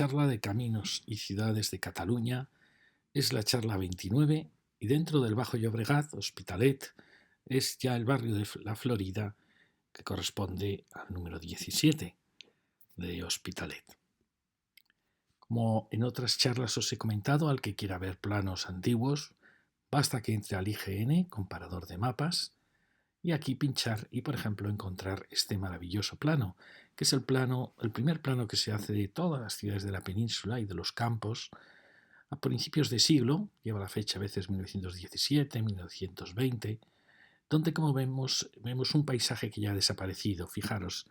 charla de caminos y ciudades de Cataluña es la charla 29 y dentro del Bajo Llobregat, Hospitalet, es ya el barrio de la Florida que corresponde al número 17 de Hospitalet. Como en otras charlas os he comentado, al que quiera ver planos antiguos, basta que entre al IGN, comparador de mapas, y aquí pinchar y, por ejemplo, encontrar este maravilloso plano, que es el primer plano que se hace de todas las ciudades de la península y de los campos a principios de siglo, lleva la fecha a veces 1917, 1920, donde como vemos un paisaje que ya ha desaparecido. Fijaros,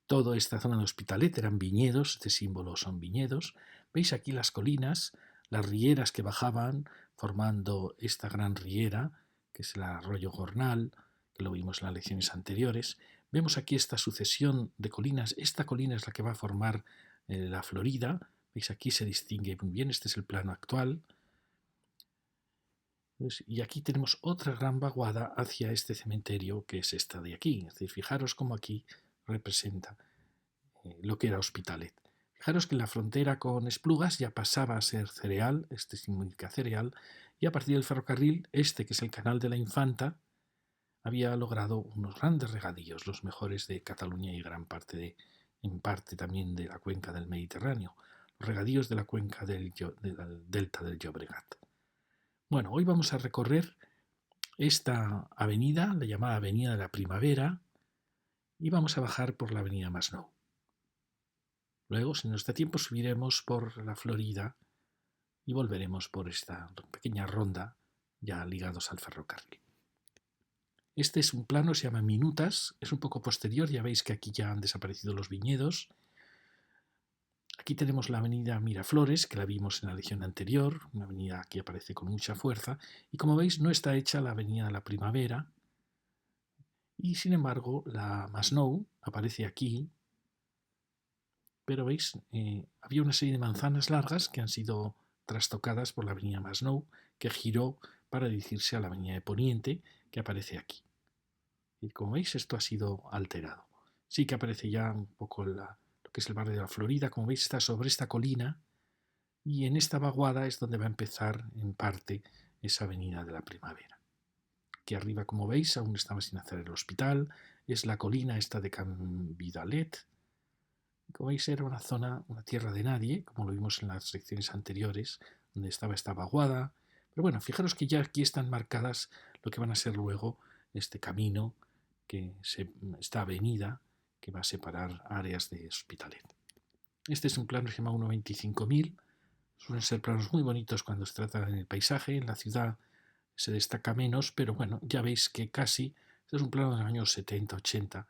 toda esta zona de Hospitalet eran viñedos, este símbolo son viñedos. Veis aquí las colinas, las rieras que bajaban formando esta gran riera, que es el arroyo Gornal, que lo vimos en las lecciones anteriores. Vemos aquí esta sucesión de colinas. Esta colina es la que va a formar la Florida. Veis, aquí se distingue muy bien, este es el plano actual. Y aquí tenemos otra gran vaguada hacia este cementerio, que es esta de aquí. Es decir, fijaros cómo aquí representa lo que era Hospitalet. Fijaros que en la frontera con Esplugas ya pasaba a ser cereal, este significa cereal, y a partir del ferrocarril, este que es el canal de la Infanta, había logrado unos grandes regadíos, los mejores de Cataluña y en parte también de la cuenca del Mediterráneo, los regadíos de la cuenca del delta del Llobregat. Bueno, hoy vamos a recorrer esta avenida, la llamada Avenida de la Primavera, y vamos a bajar por la Avenida Masnou. Luego, si nos da tiempo, subiremos por la Florida y volveremos por esta pequeña ronda ya ligados al ferrocarril. Este es un plano, se llama Minutas, es un poco posterior, ya veis que aquí ya han desaparecido los viñedos. Aquí tenemos la avenida Miraflores, que la vimos en la lección anterior, una avenida que aparece con mucha fuerza, y como veis no está hecha la avenida de la Primavera, y sin embargo la Masnou aparece aquí, pero veis, había una serie de manzanas largas que han sido trastocadas por la avenida Masnou, que giró para dirigirse a la avenida de Poniente, que aparece aquí. Y como veis, esto ha sido alterado. Sí que aparece ya un poco lo que es el barrio de la Florida. Como veis, está sobre esta colina y en esta vaguada es donde va a empezar en parte esa avenida de la Primavera. Aquí arriba, como veis, aún estaba sin hacer el hospital. Es la colina esta de Canvidalet. Como veis, era una zona, una tierra de nadie, como lo vimos en las secciones anteriores, donde estaba esta vaguada. Pero bueno, fijaros que ya aquí están marcadas lo que van a ser luego este camino, esta avenida que va a separar áreas de Hospitalet. Este es un plano que se llama 1.25.000. Suelen ser planos muy bonitos cuando se trata en el paisaje. En la ciudad se destaca menos, pero bueno, ya veis que casi, este es un plano de los años 70, 80,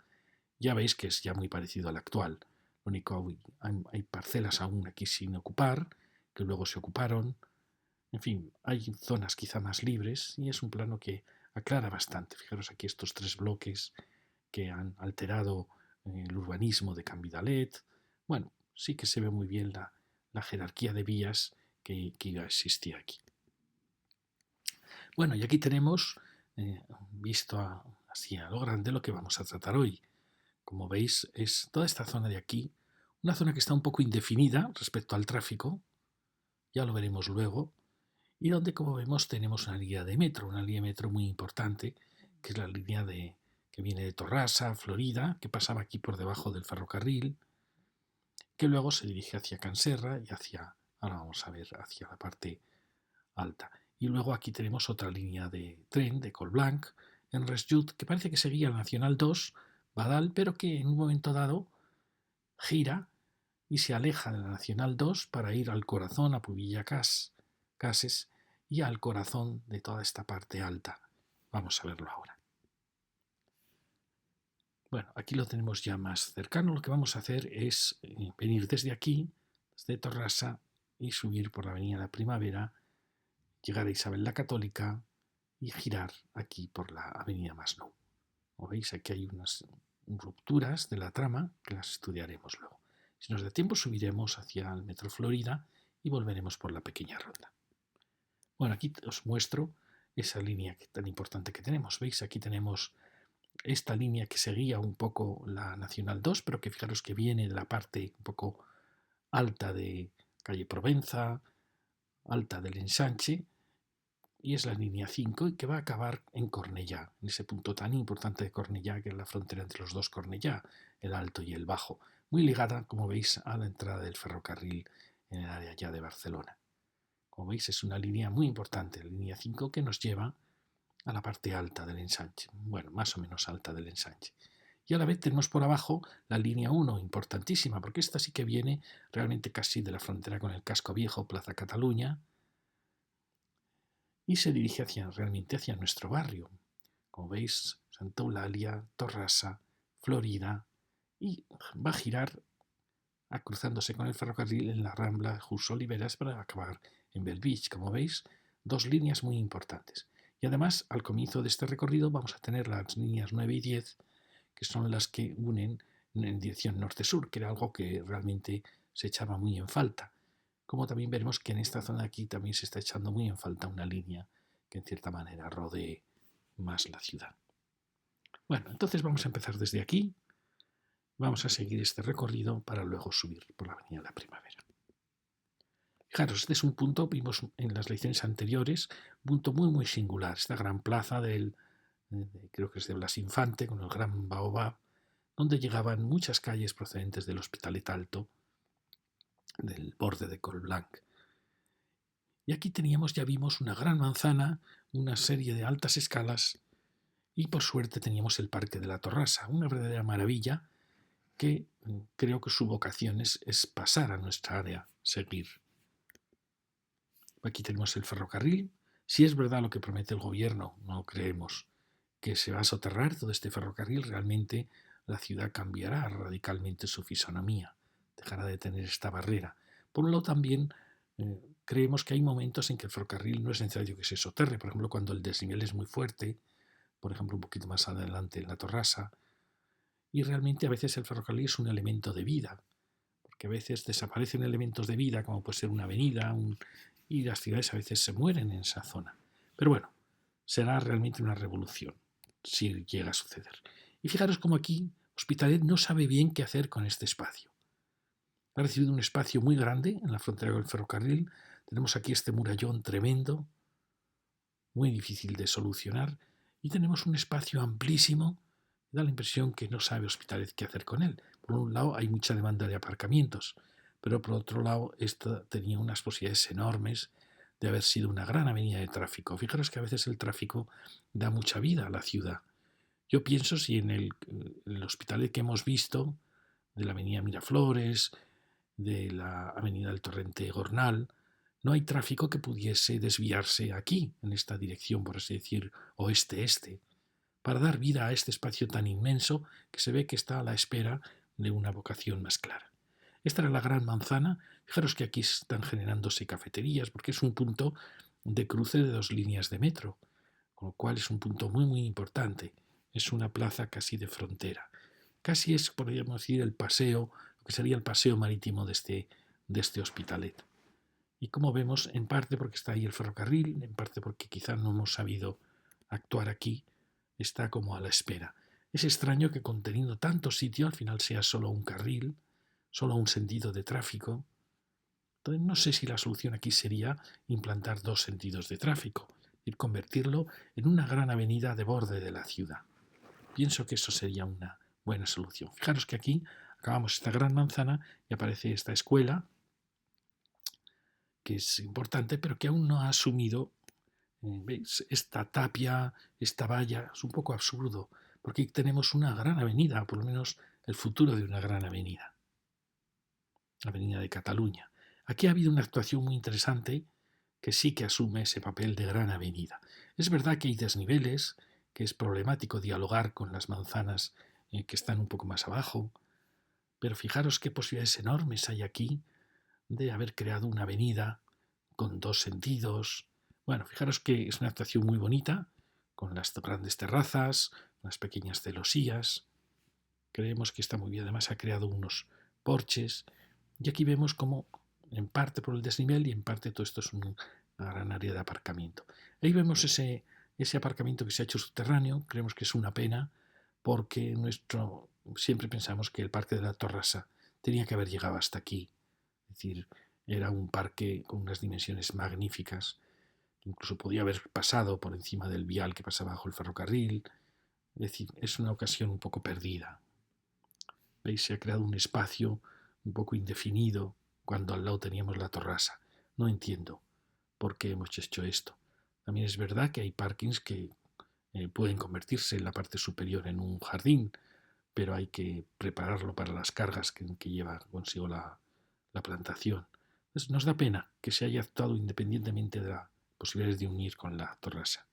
ya veis que es ya muy parecido al actual. Lo único, hay parcelas aún aquí sin ocupar, que luego se ocuparon. En fin, hay zonas quizá más libres y es un plano que aclara bastante. Fijaros aquí estos tres bloques que han alterado el urbanismo de Canvidalet. Bueno, sí que se ve muy bien la jerarquía de vías que existía aquí. Bueno, y aquí tenemos, visto así a lo grande, lo que vamos a tratar hoy. Como veis, es toda esta zona de aquí, una zona que está un poco indefinida respecto al tráfico, ya lo veremos luego, y donde, como vemos, tenemos una línea de metro muy importante, que es la línea que viene de Torrassa, Florida, que pasaba aquí por debajo del ferrocarril, que luego se dirige hacia Canserra y ahora vamos a ver, hacia la parte alta. Y luego aquí tenemos otra línea de tren de Colblanc en Resjut, que parece que seguía la Nacional 2, Badal, pero que en un momento dado gira y se aleja de la Nacional 2 para ir al corazón, a Pubilla Cases y al corazón de toda esta parte alta. Vamos a verlo ahora. Bueno, aquí lo tenemos ya más cercano. Lo que vamos a hacer es venir desde aquí, desde Torrassa, y subir por la Avenida de la Primavera, llegar a Isabel la Católica y girar aquí por la Avenida Masnou. Como veis, aquí hay unas rupturas de la trama que las estudiaremos luego. Si nos da tiempo, subiremos hacia el Metro Florida y volveremos por la pequeña ronda. Bueno, aquí os muestro esa línea tan importante que tenemos. ¿Veis? Aquí tenemos esta línea que seguía un poco la Nacional 2, pero que fijaros que viene de la parte un poco alta de calle Provenza, alta del Ensanche, y es la línea 5 y que va a acabar en Cornellá, en ese punto tan importante de Cornellá, que es la frontera entre los dos Cornellá, el alto y el bajo, muy ligada, como veis, a la entrada del ferrocarril en el área ya de Barcelona. Como veis, es una línea muy importante, la línea 5, que nos lleva a la parte alta del Ensanche, bueno, más o menos alta del Ensanche. Y a la vez tenemos por abajo la línea 1, importantísima, porque esta sí que viene realmente casi de la frontera con el Casco Viejo, Plaza Cataluña, y se dirige realmente hacia nuestro barrio. Como veis, Santa Eulalia, Torrasa, Florida, y va a girar cruzándose con el ferrocarril en la Rambla Jus Oliveras para acabar en Bellvitge. Como veis, dos líneas muy importantes. Y además, al comienzo de este recorrido vamos a tener las líneas 9 y 10, que son las que unen en dirección norte-sur, que era algo que realmente se echaba muy en falta. Como también veremos que en esta zona de aquí también se está echando muy en falta una línea que en cierta manera rodee más la ciudad. Bueno, entonces vamos a empezar desde aquí. Vamos a seguir este recorrido para luego subir por la Avenida de la Primavera. Fijaros, este es un punto, vimos en las lecciones anteriores, un punto muy singular, esta gran plaza creo que es de Blas Infante, con el gran baobab, donde llegaban muchas calles procedentes del Hospitalet Alto, del borde de Colblanc. Y aquí ya vimos una gran manzana, una serie de altas escalas, y por suerte teníamos el Parque de la Torrasa, una verdadera maravilla que creo que su vocación es pasar a nuestra área, seguir. Aquí tenemos el ferrocarril. Si es verdad lo que promete el gobierno, no creemos que se va a soterrar todo este ferrocarril, realmente la ciudad cambiará radicalmente su fisonomía, dejará de tener esta barrera. Por un lado también creemos que hay momentos en que el ferrocarril no es necesario que se soterre, por ejemplo cuando el desnivel es muy fuerte, por ejemplo un poquito más adelante en la Torrasa, y realmente a veces el ferrocarril es un elemento de vida, porque a veces desaparecen elementos de vida, como puede ser una avenida, y las ciudades a veces se mueren en esa zona. Pero bueno, será realmente una revolución si llega a suceder. Y fijaros como aquí Hospitalet no sabe bien qué hacer con este espacio. Ha recibido un espacio muy grande en la frontera del ferrocarril. Tenemos aquí este murallón tremendo, muy difícil de solucionar, y tenemos un espacio amplísimo. Da la impresión que no sabe Hospitalet qué hacer con él. Por un lado hay mucha demanda de aparcamientos, pero por otro lado esta tenía unas posibilidades enormes de haber sido una gran avenida de tráfico. Fijaros que a veces el tráfico da mucha vida a la ciudad. Yo pienso si en el Hospitalet que hemos visto, de la avenida Miraflores, de la avenida del Torrente Gornal, no hay tráfico que pudiese desviarse aquí, en esta dirección, por así decir, oeste-este, para dar vida a este espacio tan inmenso que se ve que está a la espera de una vocación más clara. Esta era la Gran Manzana. Fijaros que aquí están generándose cafeterías, porque es un punto de cruce de dos líneas de metro, con lo cual es un punto muy importante. Es una plaza casi de frontera. Casi es, podríamos decir, el paseo, lo que sería el paseo marítimo de este Hospitalet. Y como vemos, en parte porque está ahí el ferrocarril, en parte porque quizá no hemos sabido actuar aquí, está como a la espera. Es extraño que conteniendo tanto sitio al final sea solo un carril, solo un sentido de tráfico. Entonces no sé si la solución aquí sería implantar dos sentidos de tráfico y convertirlo en una gran avenida de borde de la ciudad. Pienso que eso sería una buena solución. Fijaros que aquí acabamos esta gran manzana y aparece esta escuela, que es importante, pero que aún no ha asumido, ¿veis? Esta tapia, esta valla. Es un poco absurdo, porque tenemos una gran avenida, por lo menos el futuro de una gran avenida, la Avenida de Cataluña. Aquí ha habido una actuación muy interesante que sí que asume ese papel de gran avenida. Es verdad que hay desniveles, que es problemático dialogar con las manzanas que están un poco más abajo, pero fijaros qué posibilidades enormes hay aquí de haber creado una avenida con dos sentidos. Bueno, fijaros que es una actuación muy bonita, con las grandes terrazas, las pequeñas celosías. Creemos que está muy bien, además ha creado unos porches, y aquí vemos como en parte por el desnivel y en parte todo esto es una gran área de aparcamiento. Ahí vemos ese aparcamiento que se ha hecho subterráneo. Creemos que es una pena porque siempre pensamos que el Parque de la Torrasa tenía que haber llegado hasta aquí. Es decir, era un parque con unas dimensiones magníficas, que incluso podía haber pasado por encima del vial que pasaba bajo el ferrocarril. Es decir, es una ocasión un poco perdida. ¿Veis? Se ha creado un espacio un poco indefinido cuando al lado teníamos la Torrasa. No entiendo por qué hemos hecho esto. También es verdad que hay parkings que pueden convertirse en la parte superior en un jardín, pero hay que prepararlo para las cargas que lleva consigo la plantación. Entonces, nos da pena que se haya actuado independientemente de las posibilidades de unir con la Torrasa.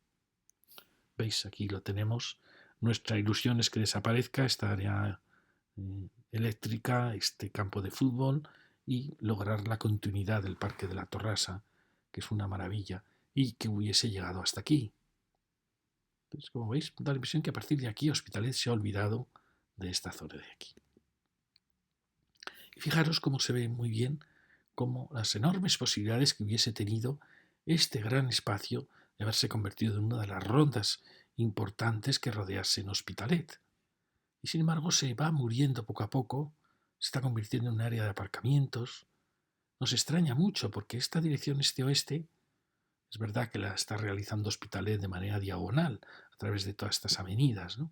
¿Veis? Aquí lo tenemos. Nuestra ilusión es que desaparezca esta área eléctrica, este campo de fútbol, y lograr la continuidad del Parque de la Torrasa, que es una maravilla, y que hubiese llegado hasta aquí. Entonces, como veis, da la impresión que a partir de aquí Hospitalet se ha olvidado de esta zona de aquí. Y fijaros cómo se ve muy bien como las enormes posibilidades que hubiese tenido este gran espacio de haberse convertido en una de las rondas importantes que rodeasen Hospitalet. Y sin embargo se va muriendo poco a poco, se está convirtiendo en un área de aparcamientos. Nos extraña mucho porque esta dirección este-oeste es verdad que la está realizando Hospitalet de manera diagonal a través de todas estas avenidas, ¿no?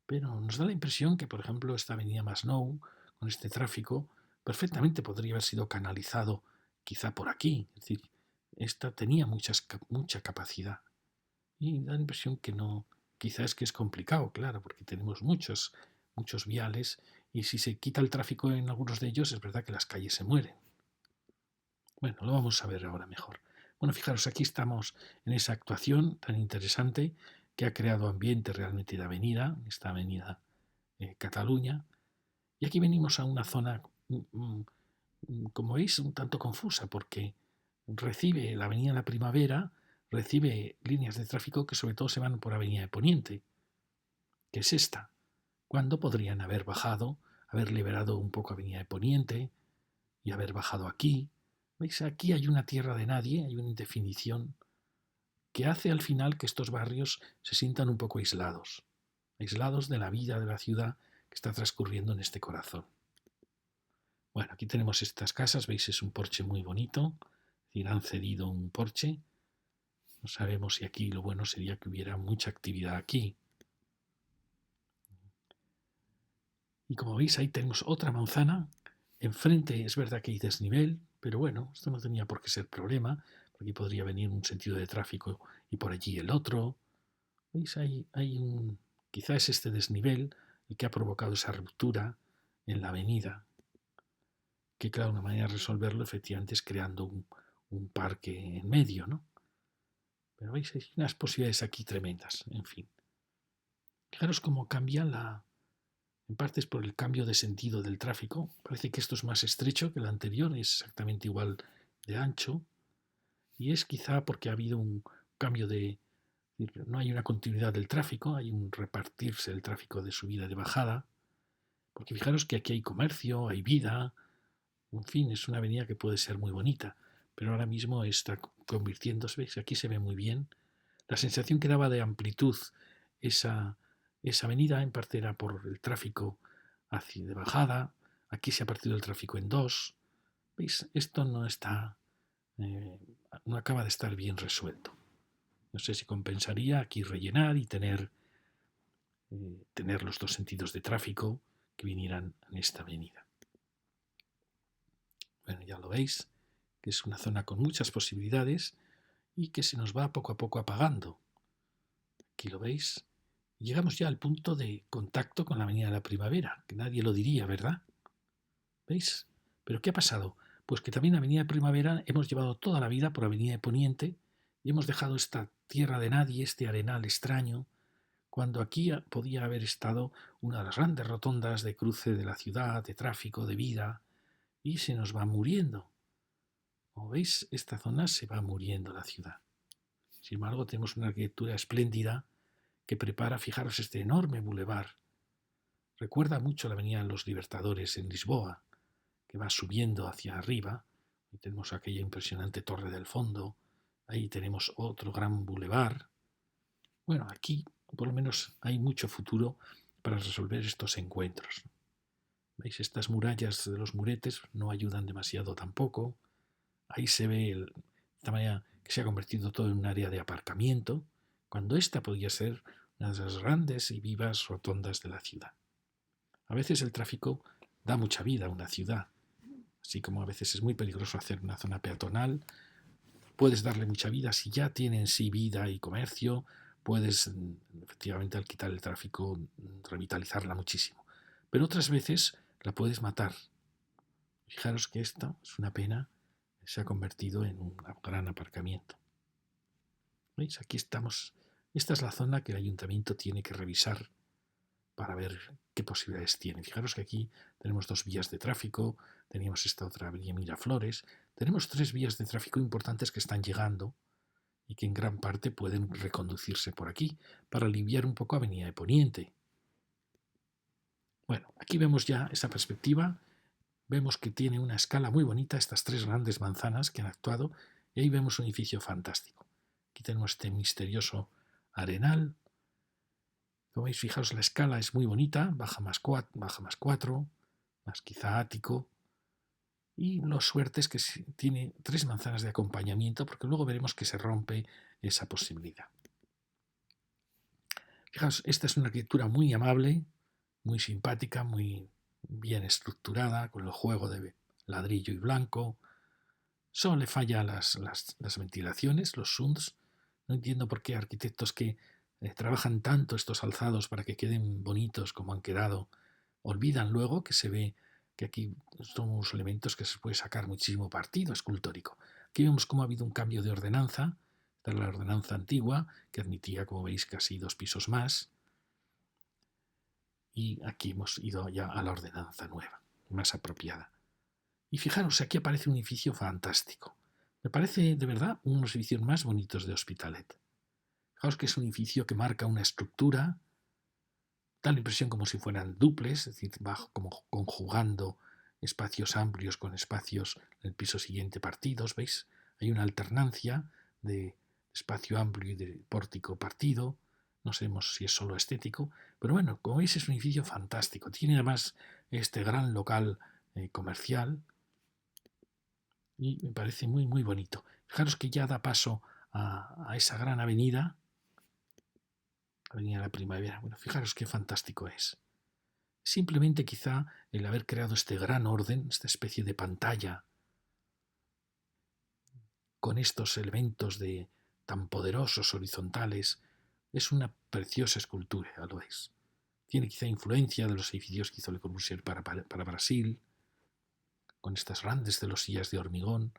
Pero nos da la impresión que, por ejemplo, esta avenida Masnou, con este tráfico, perfectamente podría haber sido canalizado quizá por aquí. Es decir, esta tenía mucha capacidad. Y da la impresión que no, quizá es que es complicado, claro, porque tenemos muchos viales y si se quita el tráfico en algunos de ellos, es verdad que las calles se mueren. Bueno, lo vamos a ver ahora mejor. Bueno, fijaros, aquí estamos en esa actuación tan interesante que ha creado ambiente realmente de avenida, esta avenida Cataluña. Y aquí venimos a una zona, como veis, un tanto confusa, porque recibe la Avenida La Primavera, recibe líneas de tráfico que sobre todo se van por Avenida de Poniente, que es esta, cuando podrían haber bajado, haber liberado un poco Avenida de Poniente y haber bajado aquí. ¿Veis? Aquí hay una tierra de nadie, hay una indefinición que hace al final que estos barrios se sientan un poco aislados de la vida de la ciudad que está transcurriendo en este corazón. Bueno, aquí tenemos estas casas, veis, es un porche muy bonito, es decir, han cedido un porche. No sabemos si aquí lo bueno sería que hubiera mucha actividad aquí. Y como veis, ahí tenemos otra manzana. Enfrente es verdad que hay desnivel, pero bueno, esto no tenía por qué ser problema, porque aquí podría venir un sentido de tráfico y por allí el otro. ¿Veis? Quizá es este desnivel el que ha provocado esa ruptura en la avenida. Que claro, una manera de resolverlo efectivamente es creando un parque en medio, ¿no? Pero veis, hay unas posibilidades aquí tremendas, en fin. Fijaros cómo cambia en parte es por el cambio de sentido del tráfico. Parece que esto es más estrecho que el anterior, es exactamente igual de ancho. Y es quizá porque ha habido un cambio no hay una continuidad del tráfico, hay un repartirse el tráfico de subida y de bajada. Porque fijaros que aquí hay comercio, hay vida, en fin, es una avenida que puede ser muy bonita, pero ahora mismo está convirtiéndose, ¿veis? Aquí se ve muy bien. La sensación que daba de amplitud esa, esa avenida en parte era por el tráfico hacia de bajada, aquí se ha partido el tráfico en dos. ¿Veis? Esto eh, no acaba de estar bien resuelto. No sé si compensaría aquí rellenar y tener los dos sentidos de tráfico que vinieran en esta avenida. Bueno, ya lo veis, que es una zona con muchas posibilidades y que se nos va poco a poco apagando. Aquí lo veis. Llegamos ya al punto de contacto con la Avenida de la Primavera, que nadie lo diría, ¿verdad? ¿Veis? ¿Pero qué ha pasado? Pues que también Avenida de Primavera hemos llevado toda la vida por Avenida de Poniente y hemos dejado esta tierra de nadie, este arenal extraño, cuando aquí podía haber estado una de las grandes rotondas de cruce de la ciudad, de tráfico, de vida, y se nos va muriendo. Como veis, esta zona se va muriendo la ciudad. Sin embargo, tenemos una arquitectura espléndida que prepara, fijaros, este enorme bulevar. Recuerda mucho la Avenida de los Libertadores en Lisboa, que va subiendo hacia arriba. Ahí tenemos aquella impresionante torre del fondo. Ahí tenemos otro gran bulevar. Bueno, aquí por lo menos hay mucho futuro para resolver estos encuentros. ¿Veis? Estas murallas de los muretes no ayudan demasiado tampoco. Ahí se ve de esta manera que se ha convertido todo en un área de aparcamiento, cuando esta podría ser una de las grandes y vivas rotondas de la ciudad. A veces el tráfico da mucha vida a una ciudad, así como a veces es muy peligroso hacer una zona peatonal. Puedes darle mucha vida si ya tiene en sí vida y comercio, puedes efectivamente al quitar el tráfico revitalizarla muchísimo. Pero otras veces la puedes matar. Fijaros que esta es una pena, se ha convertido en un gran aparcamiento. ¿Veis? Aquí estamos. Esta es la zona que el ayuntamiento tiene que revisar para ver qué posibilidades tiene. Fijaros que aquí tenemos 2 vías de tráfico, teníamos esta otra avenida Miraflores, tenemos 3 vías de tráfico importantes que están llegando y que en gran parte pueden reconducirse por aquí para aliviar un poco Avenida de Poniente. Bueno, aquí vemos ya esa perspectiva, vemos que tiene una escala muy bonita estas 3 grandes manzanas que han actuado y ahí vemos un edificio fantástico. Aquí tenemos este misterioso arenal. Como veis, fijaos, la escala es muy bonita, baja más 4, más quizá ático. Y lo suerte es que tiene 3 manzanas de acompañamiento, porque luego veremos que se rompe esa posibilidad. Fijaos, esta es una arquitectura muy amable, muy simpática, muy bien estructurada, con el juego de ladrillo y blanco. Solo le falla las ventilaciones, los sunds. No entiendo por qué arquitectos que trabajan tanto estos alzados para que queden bonitos como han quedado, olvidan luego que se ve que aquí son unos elementos que se puede sacar muchísimo partido escultórico. Aquí vemos cómo ha habido un cambio de ordenanza. Esta es la ordenanza antigua, que admitía, como veis, casi 2 pisos más. Y aquí hemos ido ya a la ordenanza nueva, más apropiada. Y fijaros, aquí aparece un edificio fantástico. Me parece, de verdad, uno de los edificios más bonitos de Hospitalet. Fijaos que es un edificio que marca una estructura, da la impresión como si fueran duples, es decir, va como conjugando espacios amplios con espacios en el piso siguiente partidos, ¿veis? Hay una alternancia de espacio amplio y de pórtico partido. No sabemos si es solo estético, pero bueno, como veis es un edificio fantástico. Tiene además este gran local comercial y me parece muy, muy bonito. Fijaros que ya da paso a esa gran avenida, Avenida de la Primavera. Bueno, fijaros qué fantástico es. Simplemente quizá el haber creado este gran orden, esta especie de pantalla, con estos elementos tan poderosos horizontales, es una preciosa escultura, lo es. Tiene quizá influencia de los edificios que hizo Le Corbusier para Brasil, con estas grandes celosías de hormigón,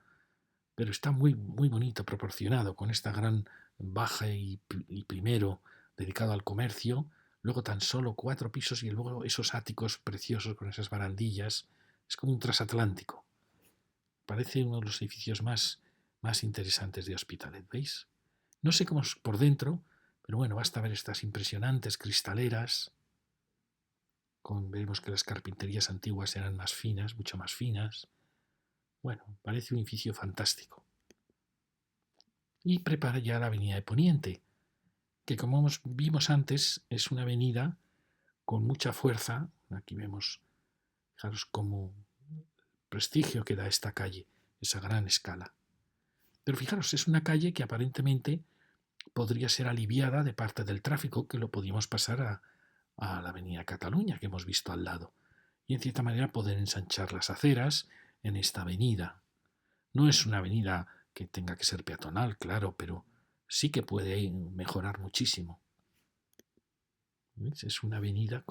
pero está muy, muy bonito, proporcionado, con esta gran baja y primero dedicado al comercio, luego tan solo 4 pisos y luego esos áticos preciosos con esas barandillas. Es como un transatlántico. Parece uno de los edificios más interesantes de Hospitalet, ¿veis? No sé cómo es por dentro, pero bueno, basta ver estas impresionantes cristaleras. Vemos que las carpinterías antiguas eran más finas, mucho más finas. Bueno, parece un edificio fantástico. Y prepara ya la avenida de Poniente, que como vimos antes es una avenida con mucha fuerza. Aquí vemos, fijaros cómo prestigio que da esta calle, esa gran escala. Pero fijaros, es una calle que aparentemente podría ser aliviada de parte del tráfico, que lo podíamos pasar a la avenida Cataluña, que hemos visto al lado, y en cierta manera poder ensanchar las aceras en esta avenida. No es una avenida que tenga que ser peatonal, claro, pero sí que puede mejorar muchísimo. ¿Ves? Es una avenida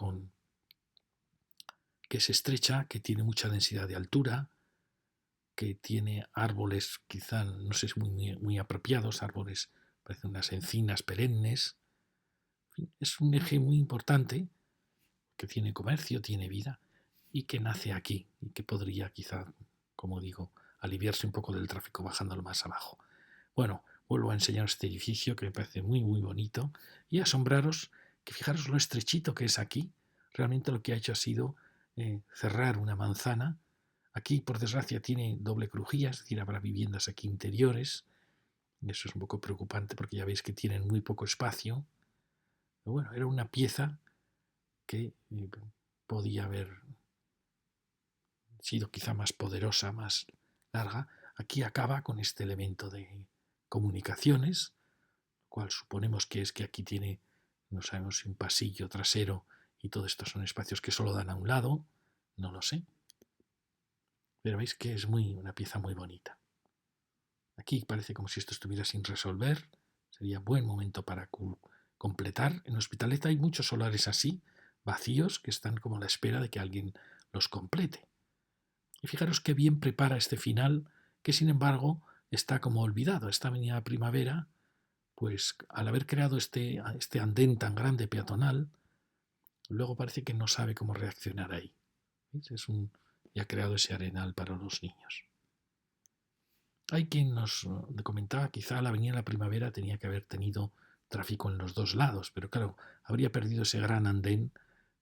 que es estrecha, que tiene mucha densidad de altura, que tiene árboles quizá, no sé, muy, muy apropiados, árboles, parecen unas encinas perennes. En fin, es un eje muy importante, que tiene comercio, tiene vida, y que nace aquí, y que podría quizá, como digo, aliviarse un poco del tráfico bajándolo más abajo. Bueno, vuelvo a enseñaros este edificio que me parece muy, muy bonito, y asombraros que fijaros lo estrechito que es aquí. Realmente lo que ha hecho ha sido cerrar una manzana. Aquí, por desgracia, tiene doble crujía, es decir, habrá viviendas aquí interiores, y eso es un poco preocupante porque ya veis que tienen muy poco espacio. Pero bueno, era una pieza que podía haber sido quizá más poderosa, más larga, aquí acaba con este elemento de comunicaciones, lo cual suponemos que es que aquí tiene, no sabemos si un pasillo trasero y todo esto son espacios que solo dan a un lado, no lo sé. Pero veis que es una pieza muy bonita. Aquí parece como si esto estuviera sin resolver. Sería buen momento para completar. En Hospitalet hay muchos solares así, vacíos, que están como a la espera de que alguien los complete. Y fijaros qué bien prepara este final, que sin embargo está como olvidado. Esta avenida Primavera, pues al haber creado este andén tan grande peatonal, luego parece que no sabe cómo reaccionar ahí. ¿Veis? Y ha creado ese arenal para los niños. Hay quien nos comentaba quizá la Avenida La Primavera tenía que haber tenido tráfico en los dos lados, pero claro, habría perdido ese gran andén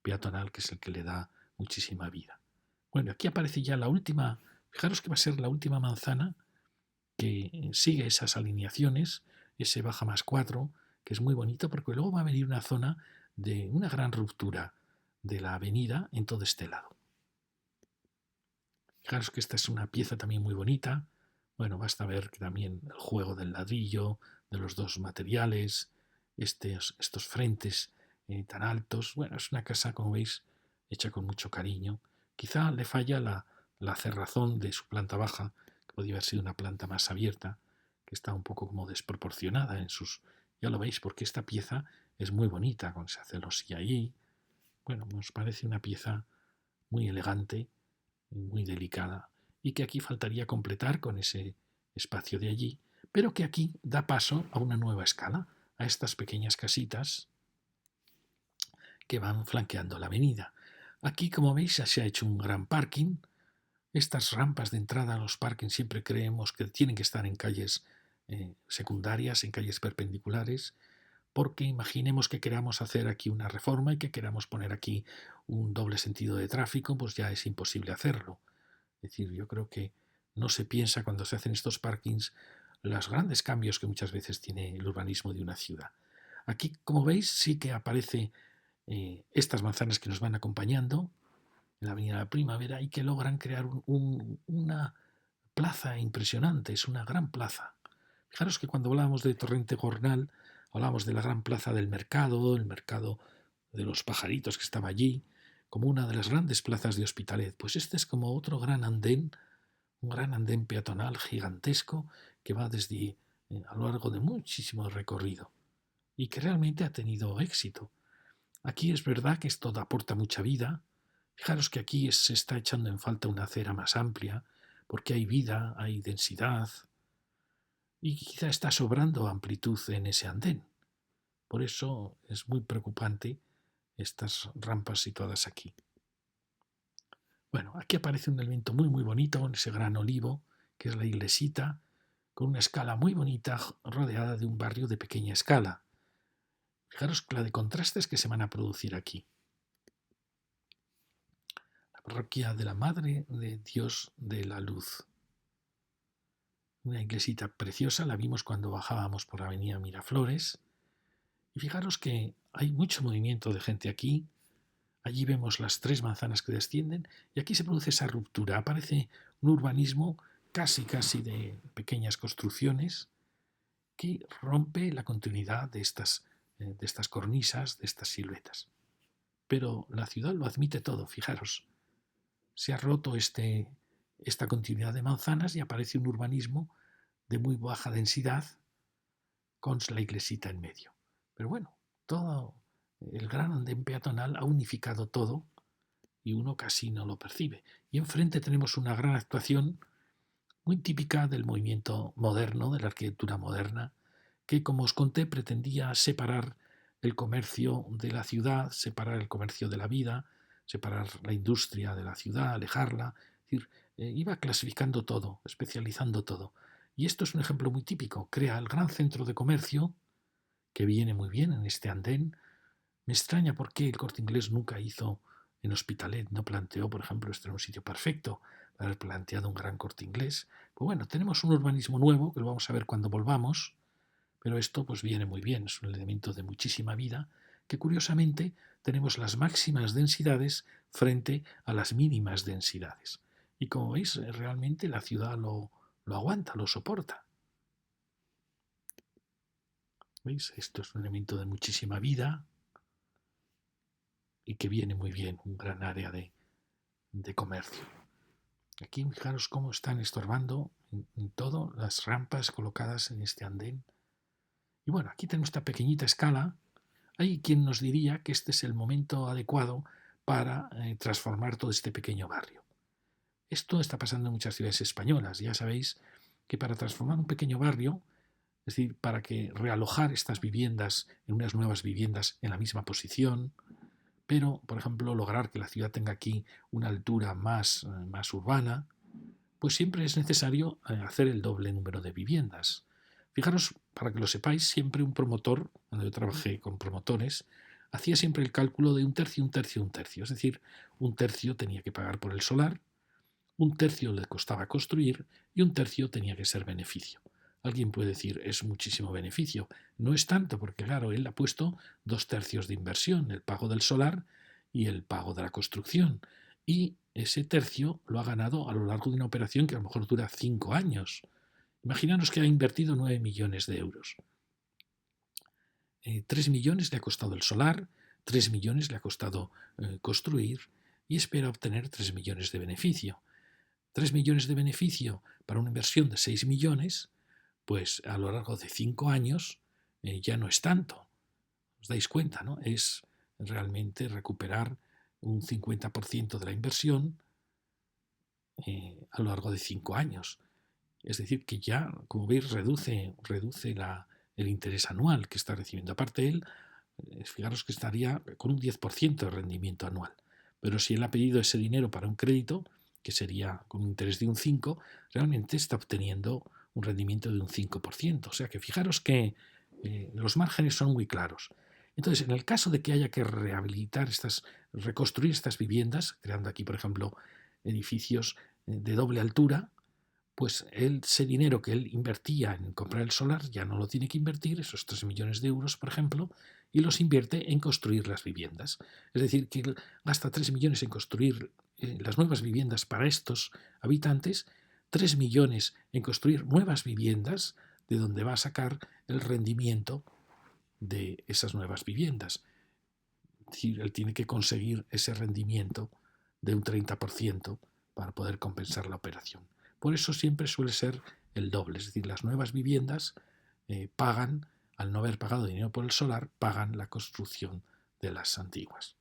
peatonal que es el que le da muchísima vida. Bueno, aquí aparece ya la última, fijaros que va a ser la última manzana que sigue esas alineaciones, ese baja más 4, que es muy bonito porque luego va a venir una zona de una gran ruptura de la avenida en todo este lado. Fijaros que esta es una pieza también muy bonita. Bueno, basta ver que también el juego del ladrillo, de los dos materiales, estos frentes tan altos. Bueno, es una casa, como veis, hecha con mucho cariño. Quizá le falla la cerrazón de su planta baja, que podría haber sido una planta más abierta, que está un poco como desproporcionada en sus... Ya lo veis, porque esta pieza es muy bonita, con ese celosía ahí. Bueno, nos parece una pieza muy elegante, muy delicada, y que aquí faltaría completar con ese espacio de allí, pero que aquí da paso a una nueva escala, a estas pequeñas casitas que van flanqueando la avenida. Aquí, como veis, se ha hecho un gran parking. Estas rampas de entrada a los parkings siempre creemos que tienen que estar en calles secundarias, en calles perpendiculares, porque imaginemos que queramos hacer aquí una reforma y que queramos poner aquí un doble sentido de tráfico, pues ya es imposible hacerlo. Es decir, yo creo que no se piensa cuando se hacen estos parkings los grandes cambios que muchas veces tiene el urbanismo de una ciudad. Aquí, como veis, sí que aparece estas manzanas que nos van acompañando en la Avenida de la Primavera y que logran crear una plaza impresionante, es una gran plaza. Fijaros que cuando hablábamos de Torrente Gornal, hablábamos de la gran plaza del mercado, el mercado de los pajaritos que estaba allí, como una de las grandes plazas de Hospitalet. Pues este es como otro gran andén, un gran andén peatonal gigantesco que va desde a lo largo de muchísimo recorrido y que realmente ha tenido éxito. Aquí es verdad que esto aporta mucha vida. Fijaros que aquí se está echando en falta una acera más amplia, porque hay vida, hay densidad, y quizá está sobrando amplitud en ese andén. Por eso es muy preocupante estas rampas situadas aquí. Bueno, aquí aparece un elemento muy bonito, en ese gran olivo, que es la iglesita, con una escala muy bonita rodeada de un barrio de pequeña escala. Fijaros la de contrastes que se van a producir aquí. La parroquia de la Madre de Dios de la Luz. Una iglesita preciosa, la vimos cuando bajábamos por la avenida Miraflores. Y fijaros que hay mucho movimiento de gente aquí. Allí vemos las tres manzanas que descienden y aquí se produce esa ruptura. Aparece un urbanismo casi de pequeñas construcciones que rompe la continuidad de estas cornisas, de estas siluetas. Pero la ciudad lo admite todo, fijaros. Se ha roto esta continuidad de manzanas y aparece un urbanismo de muy baja densidad con la iglesita en medio. Pero bueno, todo el gran andén peatonal ha unificado todo y uno casi no lo percibe. Y enfrente tenemos una gran actuación muy típica del movimiento moderno, de la arquitectura moderna, que, como os conté, pretendía separar el comercio de la ciudad, separar el comercio de la vida, separar la industria de la ciudad, alejarla. Es decir, iba clasificando todo, especializando todo. Y esto es un ejemplo muy típico. Crea el gran centro de comercio, que viene muy bien en este andén. Me extraña por qué el Corte Inglés nunca hizo en Hospitalet, no planteó, por ejemplo, este era un sitio perfecto para haber planteado un gran Corte Inglés. Pues bueno, tenemos un urbanismo nuevo, que lo vamos a ver cuando volvamos, pero esto pues viene muy bien, es un elemento de muchísima vida, que curiosamente tenemos las máximas densidades frente a las mínimas densidades. Y como veis, realmente la ciudad lo aguanta, lo soporta. ¿Veis? Esto es un elemento de muchísima vida y que viene muy bien, un gran área de comercio. Aquí fijaros cómo están estorbando en todo las rampas colocadas en este andén. Y bueno, aquí tenemos esta pequeñita escala. Hay quien nos diría que este es el momento adecuado para transformar todo este pequeño barrio. Esto está pasando en muchas ciudades españolas. Ya sabéis que para transformar un pequeño barrio, es decir, para que realojar estas viviendas en unas nuevas viviendas en la misma posición, pero, por ejemplo, lograr que la ciudad tenga aquí una altura más urbana, pues siempre es necesario hacer el doble número de viviendas. Fijaros, para que lo sepáis, siempre un promotor, cuando yo trabajé con promotores, hacía siempre el cálculo de un tercio, un tercio, un tercio. Es decir, un tercio tenía que pagar por el solar, un tercio le costaba construir y un tercio tenía que ser beneficio. Alguien puede decir, es muchísimo beneficio. No es tanto, porque claro, él ha puesto 2/3 de inversión, el pago del solar y el pago de la construcción. Y ese tercio lo ha ganado a lo largo de una operación que a lo mejor dura 5 años. Imaginaros que ha invertido 9 millones de euros. 3 millones le ha costado el solar, 3 millones le ha costado construir y espera obtener 3 millones de beneficio. 3 millones de beneficio para una inversión de 6 millones, pues a lo largo de 5 años ya no es tanto. ¿Os dais cuenta, no? Es realmente recuperar un 50% de la inversión a lo largo de 5 años. Es decir, que ya, como veis, reduce el interés anual que está recibiendo. Aparte, él, fijaros que estaría con un 10% de rendimiento anual. Pero si él ha pedido ese dinero para un crédito, que sería con un interés de un 5, realmente está obteniendo un rendimiento de un 5%. O sea que fijaros que los márgenes son muy claros. Entonces, en el caso de que haya que reconstruir estas viviendas, creando aquí, por ejemplo, edificios de doble altura, pues ese dinero que él invertía en comprar el solar ya no lo tiene que invertir, esos 3 millones de euros, por ejemplo, y los invierte en construir las viviendas. Es decir, que él gasta 3 millones en construir las nuevas viviendas para estos habitantes, 3 millones en construir nuevas viviendas de donde va a sacar el rendimiento de esas nuevas viviendas. Es decir, él tiene que conseguir ese rendimiento de un 30% para poder compensar la operación. Por eso siempre suele ser el doble, es decir, las nuevas viviendas pagan, al no haber pagado dinero por el solar, pagan la construcción de las antiguas.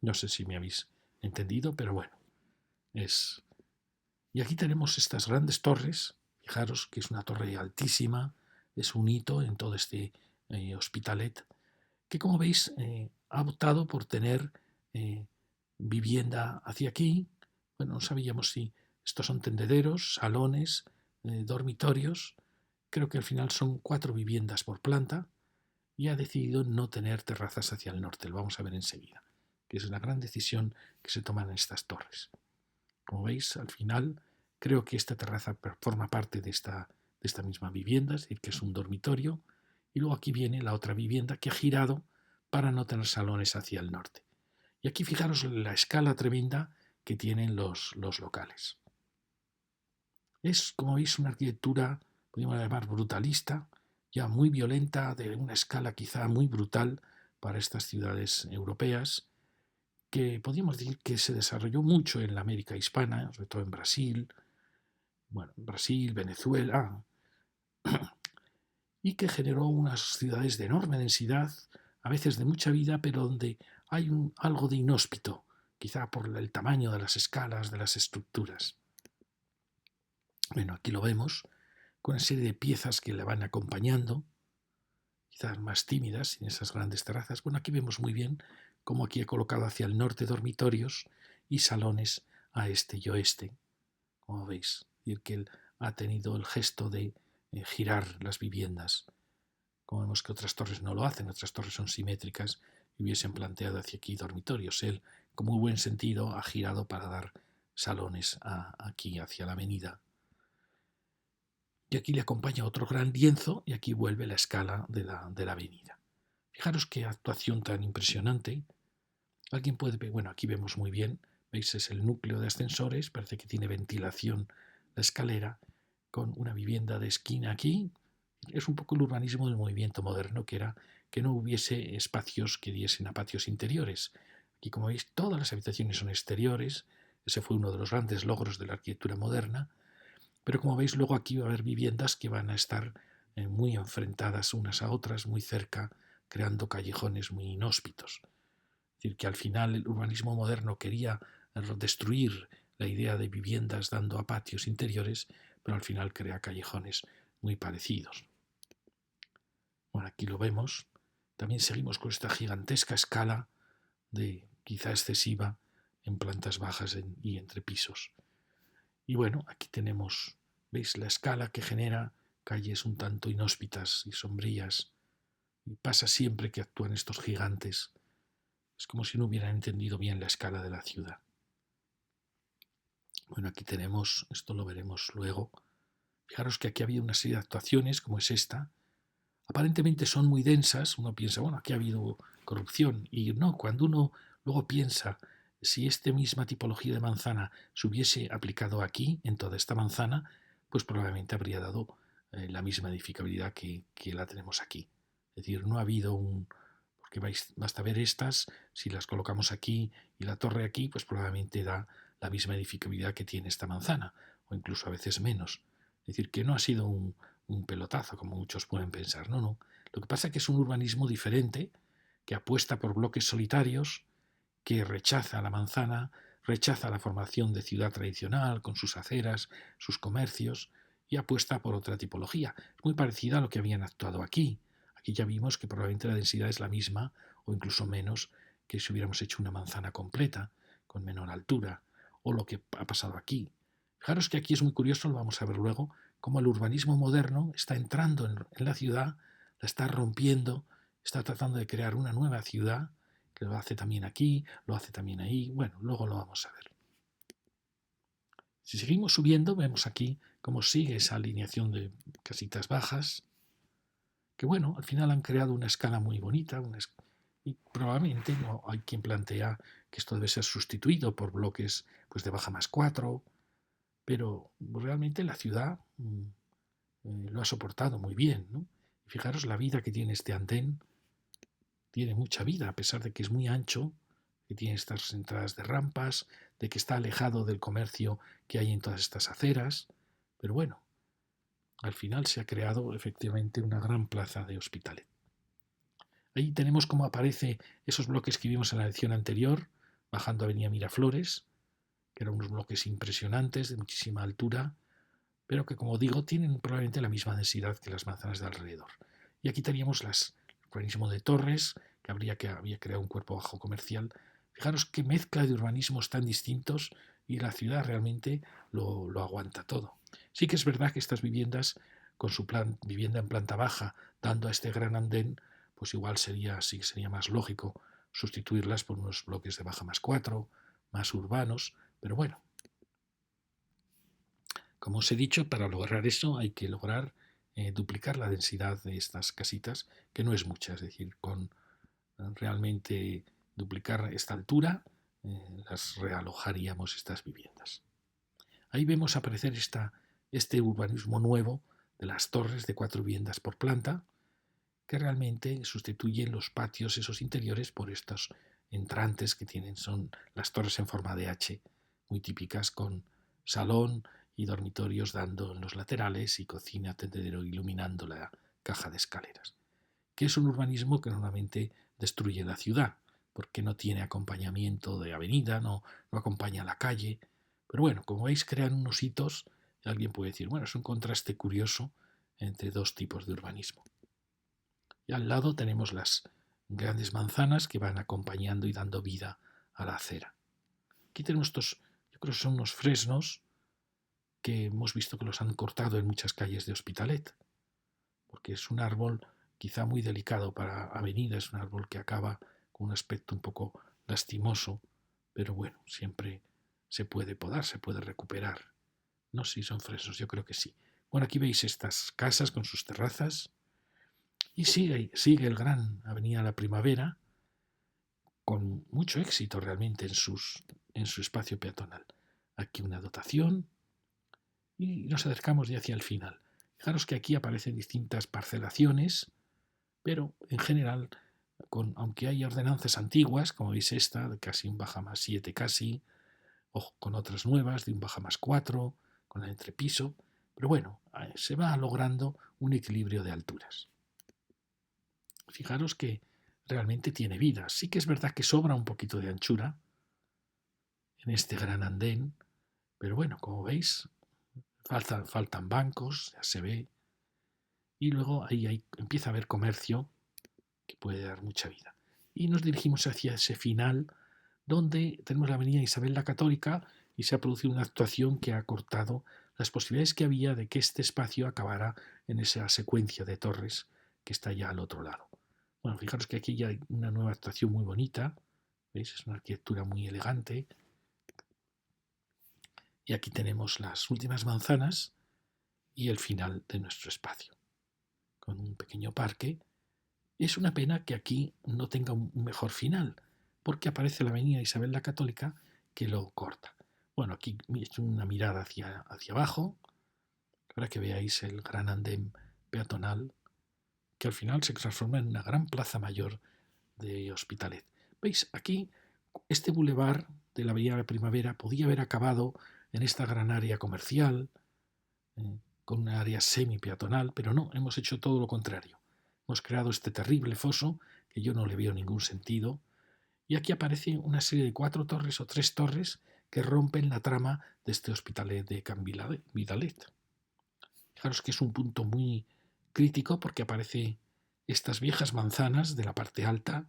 No sé si me habéis entendido, pero bueno, es... Y aquí tenemos estas grandes torres, fijaros que es una torre altísima, es un hito en todo este Hospitalet, que como veis ha optado por tener vivienda hacia aquí. Bueno, no sabíamos si estos son tendederos, salones, dormitorios. Creo que al final son 4 viviendas por planta y ha decidido no tener terrazas hacia el norte. Lo vamos a ver enseguida, que es una gran decisión que se toma en estas torres. Como veis, al final creo que esta terraza forma parte de esta misma vivienda, es decir, que es un dormitorio. Y luego aquí viene la otra vivienda que ha girado para no tener salones hacia el norte. Y aquí fijaros la escala tremenda que tienen los locales. Es, como veis, una arquitectura, podríamos llamar brutalista, ya muy violenta, de una escala quizá muy brutal para estas ciudades europeas, que podríamos decir que se desarrolló mucho en la América hispana, sobre todo en Brasil, Venezuela, y que generó unas ciudades de enorme densidad, a veces de mucha vida, pero donde hay algo de inhóspito, quizá por el tamaño de las escalas, de las estructuras. Bueno, aquí lo vemos, con una serie de piezas que le van acompañando, quizás más tímidas, sin esas grandes terrazas. Bueno, aquí vemos muy bien cómo aquí he colocado hacia el norte dormitorios y salones a este y oeste, como veis. Es decir, que él ha tenido el gesto de girar las viviendas. Como vemos que otras torres no lo hacen, otras torres son simétricas y hubiesen planteado hacia aquí dormitorios. Él, con muy buen sentido, ha girado para dar salones aquí hacia la avenida. Y aquí le acompaña otro gran lienzo y aquí vuelve la escala de la avenida. Fijaros qué actuación tan impresionante. Alguien puede ver, bueno, aquí vemos muy bien, ¿Veis? Es el núcleo de ascensores, parece que tiene ventilación la escalera, con una vivienda de esquina aquí. Es un poco el urbanismo del movimiento moderno, que era que no hubiese espacios que diesen a patios interiores. Aquí, como veis, todas las habitaciones son exteriores. Ese fue uno de los grandes logros de la arquitectura moderna. Pero como veis, luego aquí va a haber viviendas que van a estar muy enfrentadas unas a otras, muy cerca, creando callejones muy inhóspitos. Es decir, que al final el urbanismo moderno quería destruir la idea de viviendas dando a patios interiores, pero al final crea callejones muy parecidos. Bueno, aquí lo vemos. También seguimos con esta gigantesca escala de quizá excesiva en plantas bajas y entre pisos. Y bueno, aquí tenemos, ¿veis? La escala que genera calles un tanto inhóspitas y sombrías. Y pasa siempre que actúan estos gigantes. Es como si no hubieran entendido bien la escala de la ciudad. Bueno, aquí tenemos, esto lo veremos luego. Fijaros que aquí ha habido una serie de actuaciones, como es esta. Aparentemente son muy densas. Uno piensa, bueno, aquí ha habido corrupción. Y no, cuando uno luego piensa, si esta misma tipología de manzana se hubiese aplicado aquí, en toda esta manzana, pues probablemente habría dado la misma edificabilidad que la tenemos aquí. Es decir, no ha habido un... Porque basta ver estas, si las colocamos aquí y la torre aquí, pues probablemente da la misma edificabilidad que tiene esta manzana, o incluso a veces menos. Es decir, que no ha sido un pelotazo, como muchos pueden pensar. No, no. Lo que pasa es que es un urbanismo diferente, que apuesta por bloques solitarios, que rechaza la manzana, rechaza la formación de ciudad tradicional, con sus aceras, sus comercios, y apuesta por otra tipología. Es muy parecida a lo que habían actuado aquí. Aquí ya vimos que probablemente la densidad es la misma, o incluso menos, que si hubiéramos hecho una manzana completa, con menor altura, o lo que ha pasado aquí. Fijaros que aquí es muy curioso, lo vamos a ver luego, cómo el urbanismo moderno está entrando en la ciudad, la está rompiendo, está tratando de crear una nueva ciudad, que lo hace también aquí, lo hace también ahí. Bueno, luego lo vamos a ver. Si seguimos subiendo, vemos aquí cómo sigue esa alineación de casitas bajas, que bueno, al final han creado una escala muy bonita, y probablemente no hay quien plantea que esto debe ser sustituido por bloques pues, de baja más 4, pero realmente la ciudad lo ha soportado muy bien, ¿no? Y fijaros la vida que tiene este andén, tiene mucha vida, a pesar de que es muy ancho, que tiene estas entradas de rampas, de que está alejado del comercio que hay en todas estas aceras, pero bueno, al final se ha creado efectivamente una gran plaza de Hospitalet. Ahí tenemos cómo aparece esos bloques que vimos en la lección anterior, bajando Avenida Miraflores, que eran unos bloques impresionantes, de muchísima altura, pero que, como digo, tienen probablemente la misma densidad que las manzanas de alrededor. Y aquí teníamos el urbanismo de Torres, que había creado un cuerpo bajo comercial. Fijaros qué mezcla de urbanismos tan distintos, y la ciudad realmente lo aguanta todo. Sí que es verdad que estas viviendas, con su vivienda en planta baja, dando a este gran andén, pues igual sí que sería más lógico sustituirlas por unos bloques de baja más 4, más urbanos, pero bueno, como os he dicho, para lograr eso hay que lograr duplicar la densidad de estas casitas, que no es mucha, es decir, con realmente duplicar esta altura, las realojaríamos estas viviendas. Ahí vemos aparecer este urbanismo nuevo de las torres de 4 viviendas por planta, que realmente sustituyen los patios, esos interiores, por estos entrantes que tienen, son las torres en forma de H, muy típicas, con salón y dormitorios dando en los laterales y cocina, tendedero iluminando la caja de escaleras. Que es un urbanismo que normalmente destruye la ciudad, porque no tiene acompañamiento de avenida, no acompaña la calle. Pero bueno, como veis, crean unos hitos, y alguien puede decir, bueno, es un contraste curioso entre dos tipos de urbanismo. Y al lado tenemos las grandes manzanas que van acompañando y dando vida a la acera. Aquí tenemos estos, yo creo que son unos fresnos que hemos visto que los han cortado en muchas calles de Hospitalet, porque es un árbol quizá muy delicado para avenida, es un árbol que acaba con un aspecto un poco lastimoso, pero bueno, siempre se puede podar, se puede recuperar. No sé si son fresnos, yo creo que sí. Bueno, aquí veis estas casas con sus terrazas, y sigue el gran Avenida La Primavera, con mucho éxito realmente en sus en su espacio peatonal. Aquí una dotación y nos acercamos ya hacia el final. Fijaros que aquí aparecen distintas parcelaciones, pero en general, aunque hay ordenanzas antiguas, como veis esta, de casi un baja más 7 casi, o con otras nuevas, de un baja más 4, con el entrepiso, pero bueno, se va logrando un equilibrio de alturas. Fijaros que realmente tiene vida. Sí que es verdad que sobra un poquito de anchura en este gran andén, pero bueno, como veis, faltan bancos, ya se ve, y luego ahí empieza a haber comercio que puede dar mucha vida. Y nos dirigimos hacia ese final donde tenemos la avenida Isabel la Católica y se ha producido una actuación que ha cortado las posibilidades que había de que este espacio acabara en esa secuencia de torres que está ya al otro lado. Bueno, fijaros que aquí ya hay una nueva actuación muy bonita, ¿veis? Es una arquitectura muy elegante. Y aquí tenemos las últimas manzanas y el final de nuestro espacio, con un pequeño parque. Es una pena que aquí no tenga un mejor final, porque aparece la avenida Isabel la Católica que lo corta. Bueno, aquí he hecho una mirada hacia abajo, para que veáis el gran andén peatonal, que al final se transforma en una gran plaza mayor de Hospitalet. ¿Veis? Aquí este bulevar de la Avenida de la Primavera podía haber acabado en esta gran área comercial, con una área semi-peatonal, pero no, hemos hecho todo lo contrario. Hemos creado este terrible foso, que yo no le veo ningún sentido, y aquí aparece una serie de 4 torres o 3 torres que rompen la trama de este Hospitalet de Can Vidalet. Fijaros que es un punto muy crítico porque aparece estas viejas manzanas de la parte alta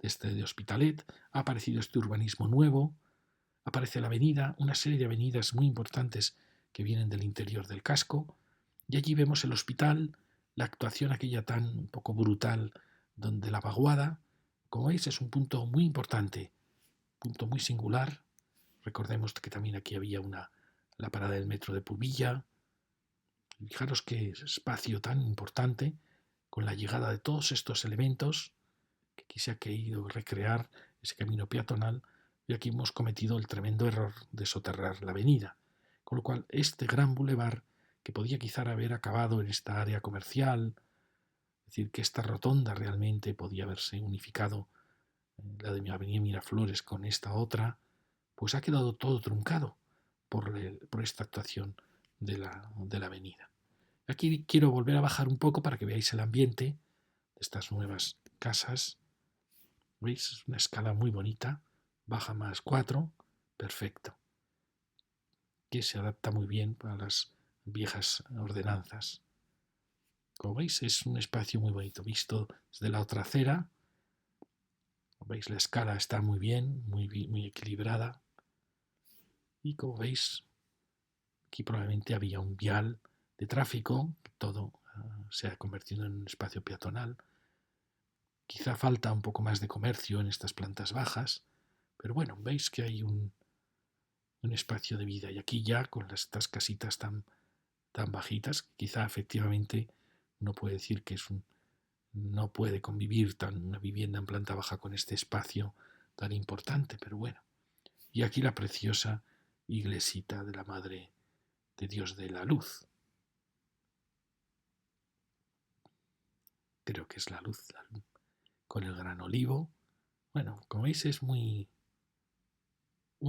de Hospitalet, ha aparecido este urbanismo nuevo, aparece la avenida, una serie de avenidas muy importantes que vienen del interior del casco, y allí vemos el hospital, la actuación aquella tan un poco brutal donde la vaguada, como veis, es un punto muy importante, punto muy singular. Recordemos que también aquí había la parada del metro de Pubilla. Fijaros qué espacio tan importante con la llegada de todos estos elementos que aquí se ha querido recrear ese camino peatonal, y aquí hemos cometido el tremendo error de soterrar la avenida. Con lo cual, este gran bulevar, que podía quizá haber acabado en esta área comercial, es decir, que esta rotonda realmente podía haberse unificado, la de mi avenida Miraflores con esta otra, pues ha quedado todo truncado por esta actuación de la avenida. Aquí quiero volver a bajar un poco para que veáis el ambiente de estas nuevas casas. ¿Veis? Es una escala muy bonita. Baja más 4. Perfecto. Que se adapta muy bien a las viejas ordenanzas. Como veis, es un espacio muy bonito. Visto desde la otra acera, veis, la escala está muy bien, muy equilibrada. Y como veis, aquí probablemente había un vial de tráfico. Todo se ha convertido en un espacio peatonal. Quizá falta un poco más de comercio en estas plantas bajas, pero bueno, veis que hay un espacio de vida. Y aquí ya con estas casitas tan bajitas, quizá efectivamente uno puede decir que no puede convivir una vivienda en planta baja con este espacio tan importante, pero bueno. Y aquí la preciosa iglesita de la Madre de Dios de la Luz. Creo que es la luz, con el gran olivo. Bueno, como veis es un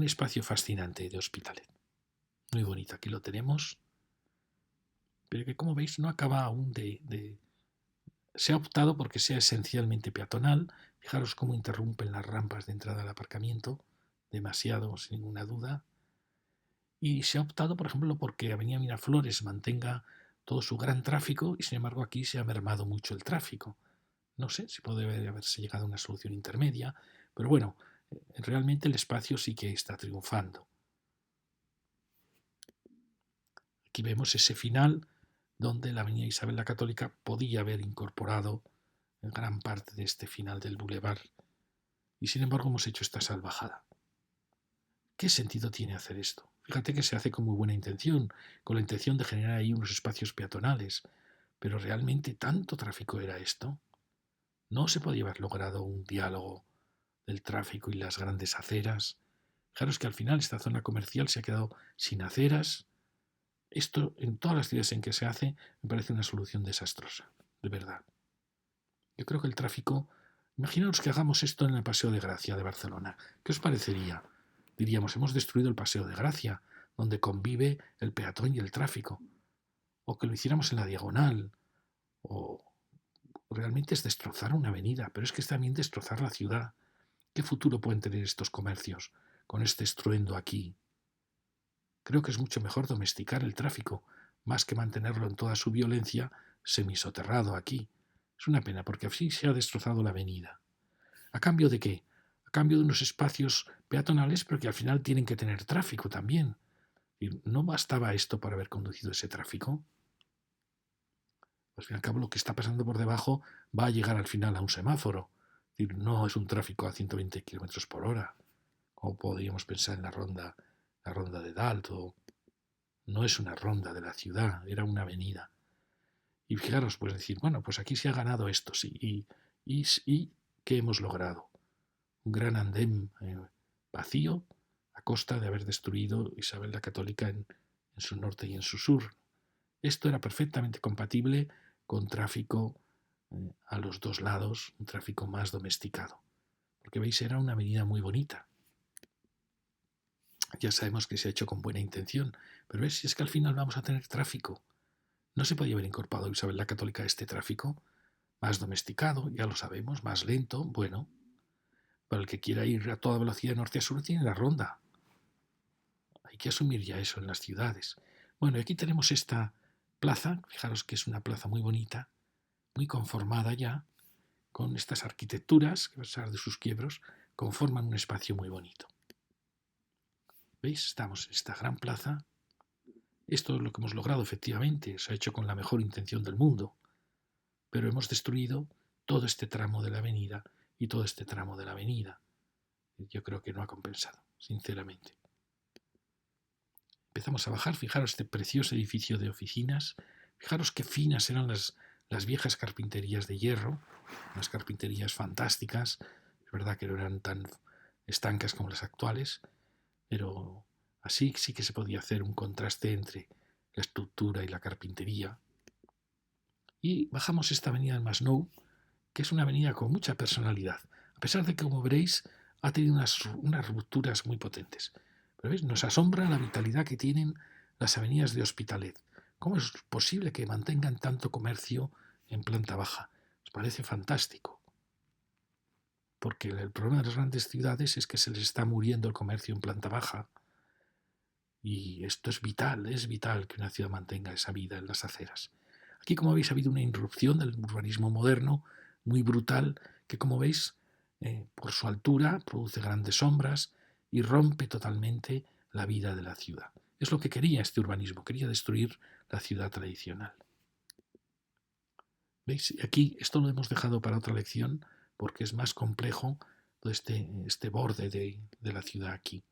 espacio fascinante de Hospitalet. Muy bonito, aquí lo tenemos, pero que como veis no acaba aún Se ha optado porque sea esencialmente peatonal. Fijaros cómo interrumpen las rampas de entrada al aparcamiento, demasiado, sin ninguna duda. Y se ha optado, por ejemplo, porque Avenida Miraflores mantenga todo su gran tráfico y, sin embargo, aquí se ha mermado mucho el tráfico. No sé si puede haberse llegado a una solución intermedia, pero bueno, realmente el espacio sí que está triunfando. Aquí vemos ese final donde la Avenida Isabel la Católica podía haber incorporado gran parte de este final del bulevar, y sin embargo hemos hecho esta salvajada. ¿Qué sentido tiene hacer esto? Fíjate que se hace con muy buena intención, con la intención de generar ahí unos espacios peatonales, pero ¿realmente tanto tráfico era esto? ¿No se podía haber logrado un diálogo del tráfico y las grandes aceras? Fijaros que al final esta zona comercial se ha quedado sin aceras. Esto en todas las ciudades en que se hace me parece una solución desastrosa, de verdad. Yo creo que el tráfico... Imaginaos que hagamos esto en el Paseo de Gracia de Barcelona. ¿Qué os parecería? Diríamos, hemos destruido el Paseo de Gracia, donde convive el peatón y el tráfico. O que lo hiciéramos en la Diagonal. O realmente es destrozar una avenida, pero es que es también destrozar la ciudad. ¿Qué futuro pueden tener estos comercios con este estruendo aquí? Creo que es mucho mejor domesticar el tráfico, más que mantenerlo en toda su violencia semisoterrado aquí. Es una pena, porque así se ha destrozado la avenida. ¿A cambio de qué? A cambio de unos espacios peatonales, pero que al final tienen que tener tráfico también. ¿Y no bastaba esto para haber conducido ese tráfico? Al fin y al cabo, lo que está pasando por debajo va a llegar al final a un semáforo. Es decir, no es un tráfico a 120 km por hora, como podríamos pensar en la ronda de Dalto. No es una ronda de la ciudad, era una avenida. Y fijaros, pues decir, bueno, pues aquí se ha ganado esto, sí. ¿Y qué hemos logrado? Un gran andén vacío a costa de haber destruido Isabel la Católica en su norte y en su sur. Esto era perfectamente compatible con tráfico a los dos lados, un tráfico más domesticado. Porque veis, era una avenida muy bonita. Ya sabemos que se ha hecho con buena intención, pero ves, si es que al final vamos a tener tráfico. ¿No se podía haber incorporado Isabel la Católica a este tráfico? Más domesticado, ya lo sabemos, más lento, bueno. Para el que quiera ir a toda velocidad de norte a sur tiene la ronda. Hay que asumir ya eso en las ciudades. Bueno, aquí tenemos esta plaza, fijaros que es una plaza muy bonita, muy conformada ya, con estas arquitecturas, que a pesar de sus quiebros, conforman un espacio muy bonito. ¿Veis? Estamos en esta gran plaza. Esto es lo que hemos logrado, efectivamente, se ha hecho con la mejor intención del mundo, pero hemos destruido todo este tramo de la avenida y todo este tramo de la avenida. Yo creo que no ha compensado, sinceramente. Empezamos a bajar, fijaros este precioso edificio de oficinas, fijaros qué finas eran las viejas carpinterías de hierro, unas carpinterías fantásticas, es verdad que no eran tan estancas como las actuales, pero así sí que se podía hacer un contraste entre la estructura y la carpintería. Y bajamos esta avenida del Masnou, que es una avenida con mucha personalidad, a pesar de que, como veréis, ha tenido unas rupturas muy potentes. Pero ¿veis? Nos asombra la vitalidad que tienen las avenidas de Hospitalet. ¿Cómo es posible que mantengan tanto comercio en planta baja? Nos parece fantástico. Porque el problema de las grandes ciudades es que se les está muriendo el comercio en planta baja. Y esto es vital que una ciudad mantenga esa vida en las aceras. Aquí, como veis, ha habido una irrupción del urbanismo moderno muy brutal que, como veis, por su altura produce grandes sombras y rompe totalmente la vida de la ciudad. Es lo que quería este urbanismo, quería destruir la ciudad tradicional. ¿Veis? Aquí esto lo hemos dejado para otra lección porque es más complejo todo este borde de la ciudad aquí.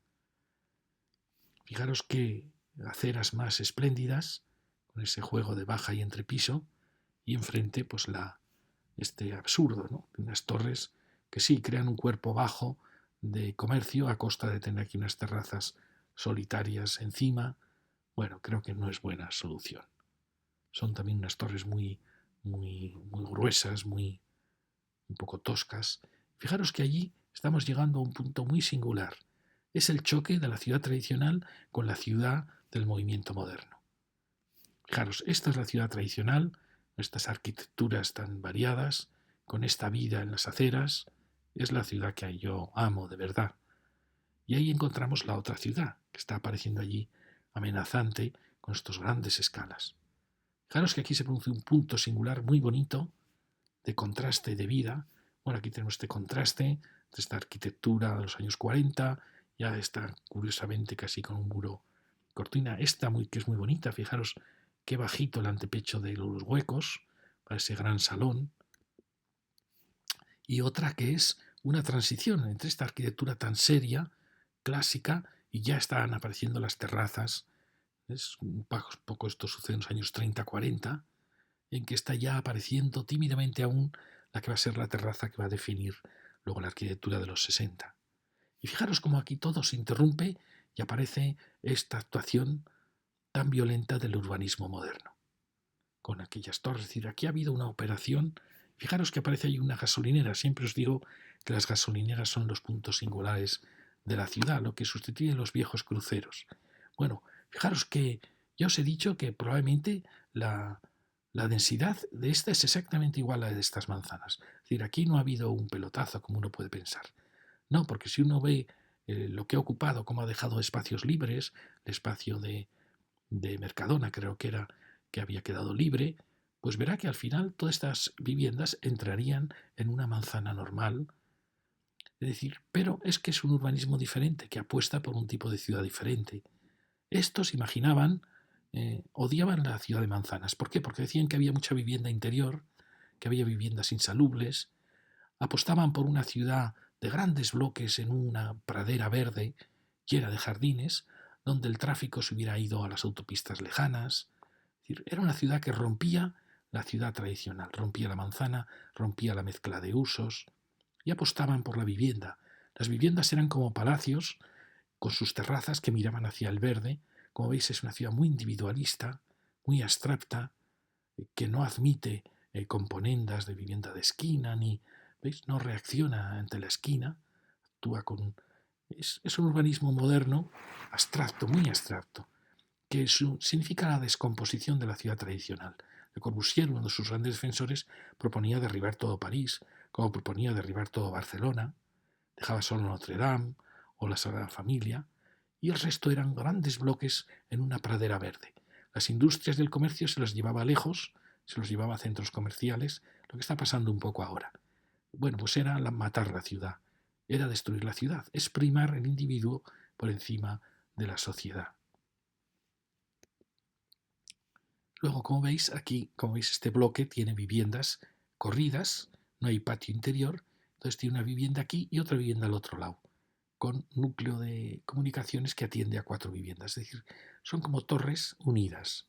Fijaros qué aceras más espléndidas, con ese juego de baja y entrepiso, y enfrente pues este absurdo, ¿no? De unas torres que sí crean un cuerpo bajo de comercio a costa de tener aquí unas terrazas solitarias encima. Bueno, creo que no es buena solución. Son también unas torres muy gruesas, un poco toscas. Fijaros que allí estamos llegando a un punto muy singular. Es el choque de la ciudad tradicional con la ciudad del movimiento moderno. Fijaros, esta es la ciudad tradicional, estas arquitecturas tan variadas, con esta vida en las aceras, es la ciudad que yo amo de verdad. Y ahí encontramos la otra ciudad, que está apareciendo allí amenazante con estos grandes escalas. Fijaros que aquí se produce un punto singular muy bonito de contraste de vida. Bueno, aquí tenemos este contraste de esta arquitectura de los años 40, ya está curiosamente casi con un muro cortina, esta que es muy bonita, fijaros qué bajito el antepecho de los huecos para ese gran salón, y otra que es una transición entre esta arquitectura tan seria, clásica, y ya están apareciendo las terrazas. Es un poco esto sucede en los años 30-40, en que está ya apareciendo tímidamente aún la que va a ser la terraza que va a definir luego la arquitectura de los 60. Y fijaros cómo aquí todo se interrumpe y aparece esta actuación tan violenta del urbanismo moderno, con aquellas torres. Es decir, aquí ha habido una operación. Fijaros que aparece ahí una gasolinera. Siempre os digo que las gasolineras son los puntos singulares de la ciudad, lo que sustituye los viejos cruceros. Bueno, fijaros que ya os he dicho que probablemente la densidad de esta es exactamente igual a la de estas manzanas. Es decir, aquí no ha habido un pelotazo como uno puede pensar. No, porque si uno ve lo que ha ocupado, cómo ha dejado espacios libres, el espacio de Mercadona creo que era, que había quedado libre, pues verá que al final todas estas viviendas entrarían en una manzana normal. Es decir, pero es que es un urbanismo diferente, que apuesta por un tipo de ciudad diferente. Estos imaginaban, odiaban la ciudad de manzanas. ¿Por qué? Porque decían que había mucha vivienda interior, que había viviendas insalubres, apostaban por una ciudad de grandes bloques en una pradera verde llena de jardines, donde el tráfico se hubiera ido a las autopistas lejanas. Es decir, era una ciudad que rompía la ciudad tradicional, rompía la manzana, rompía la mezcla de usos y apostaban por la vivienda. Las viviendas eran como palacios con sus terrazas que miraban hacia el verde. Como veis, es una ciudad muy individualista, muy abstracta, que no admite componendas de vivienda de esquina, ni, ¿veis? No reacciona ante la esquina, actúa con... Es un urbanismo moderno, abstracto, muy abstracto, que significa la descomposición de la ciudad tradicional. Le Corbusier, uno de sus grandes defensores, proponía derribar todo París, como proponía derribar todo Barcelona, dejaba solo Notre Dame o la Sagrada Familia, y el resto eran grandes bloques en una pradera verde. Las industrias del comercio se los llevaba lejos, se los llevaba a centros comerciales, lo que está pasando un poco ahora. Bueno, pues era matar la ciudad, era destruir la ciudad, es primar el individuo por encima de la sociedad. Luego, como veis, aquí, como veis, este bloque tiene viviendas corridas, no hay patio interior, entonces tiene una vivienda aquí y otra vivienda al otro lado, con núcleo de comunicaciones que atiende a 4 viviendas. Es decir, son como torres unidas,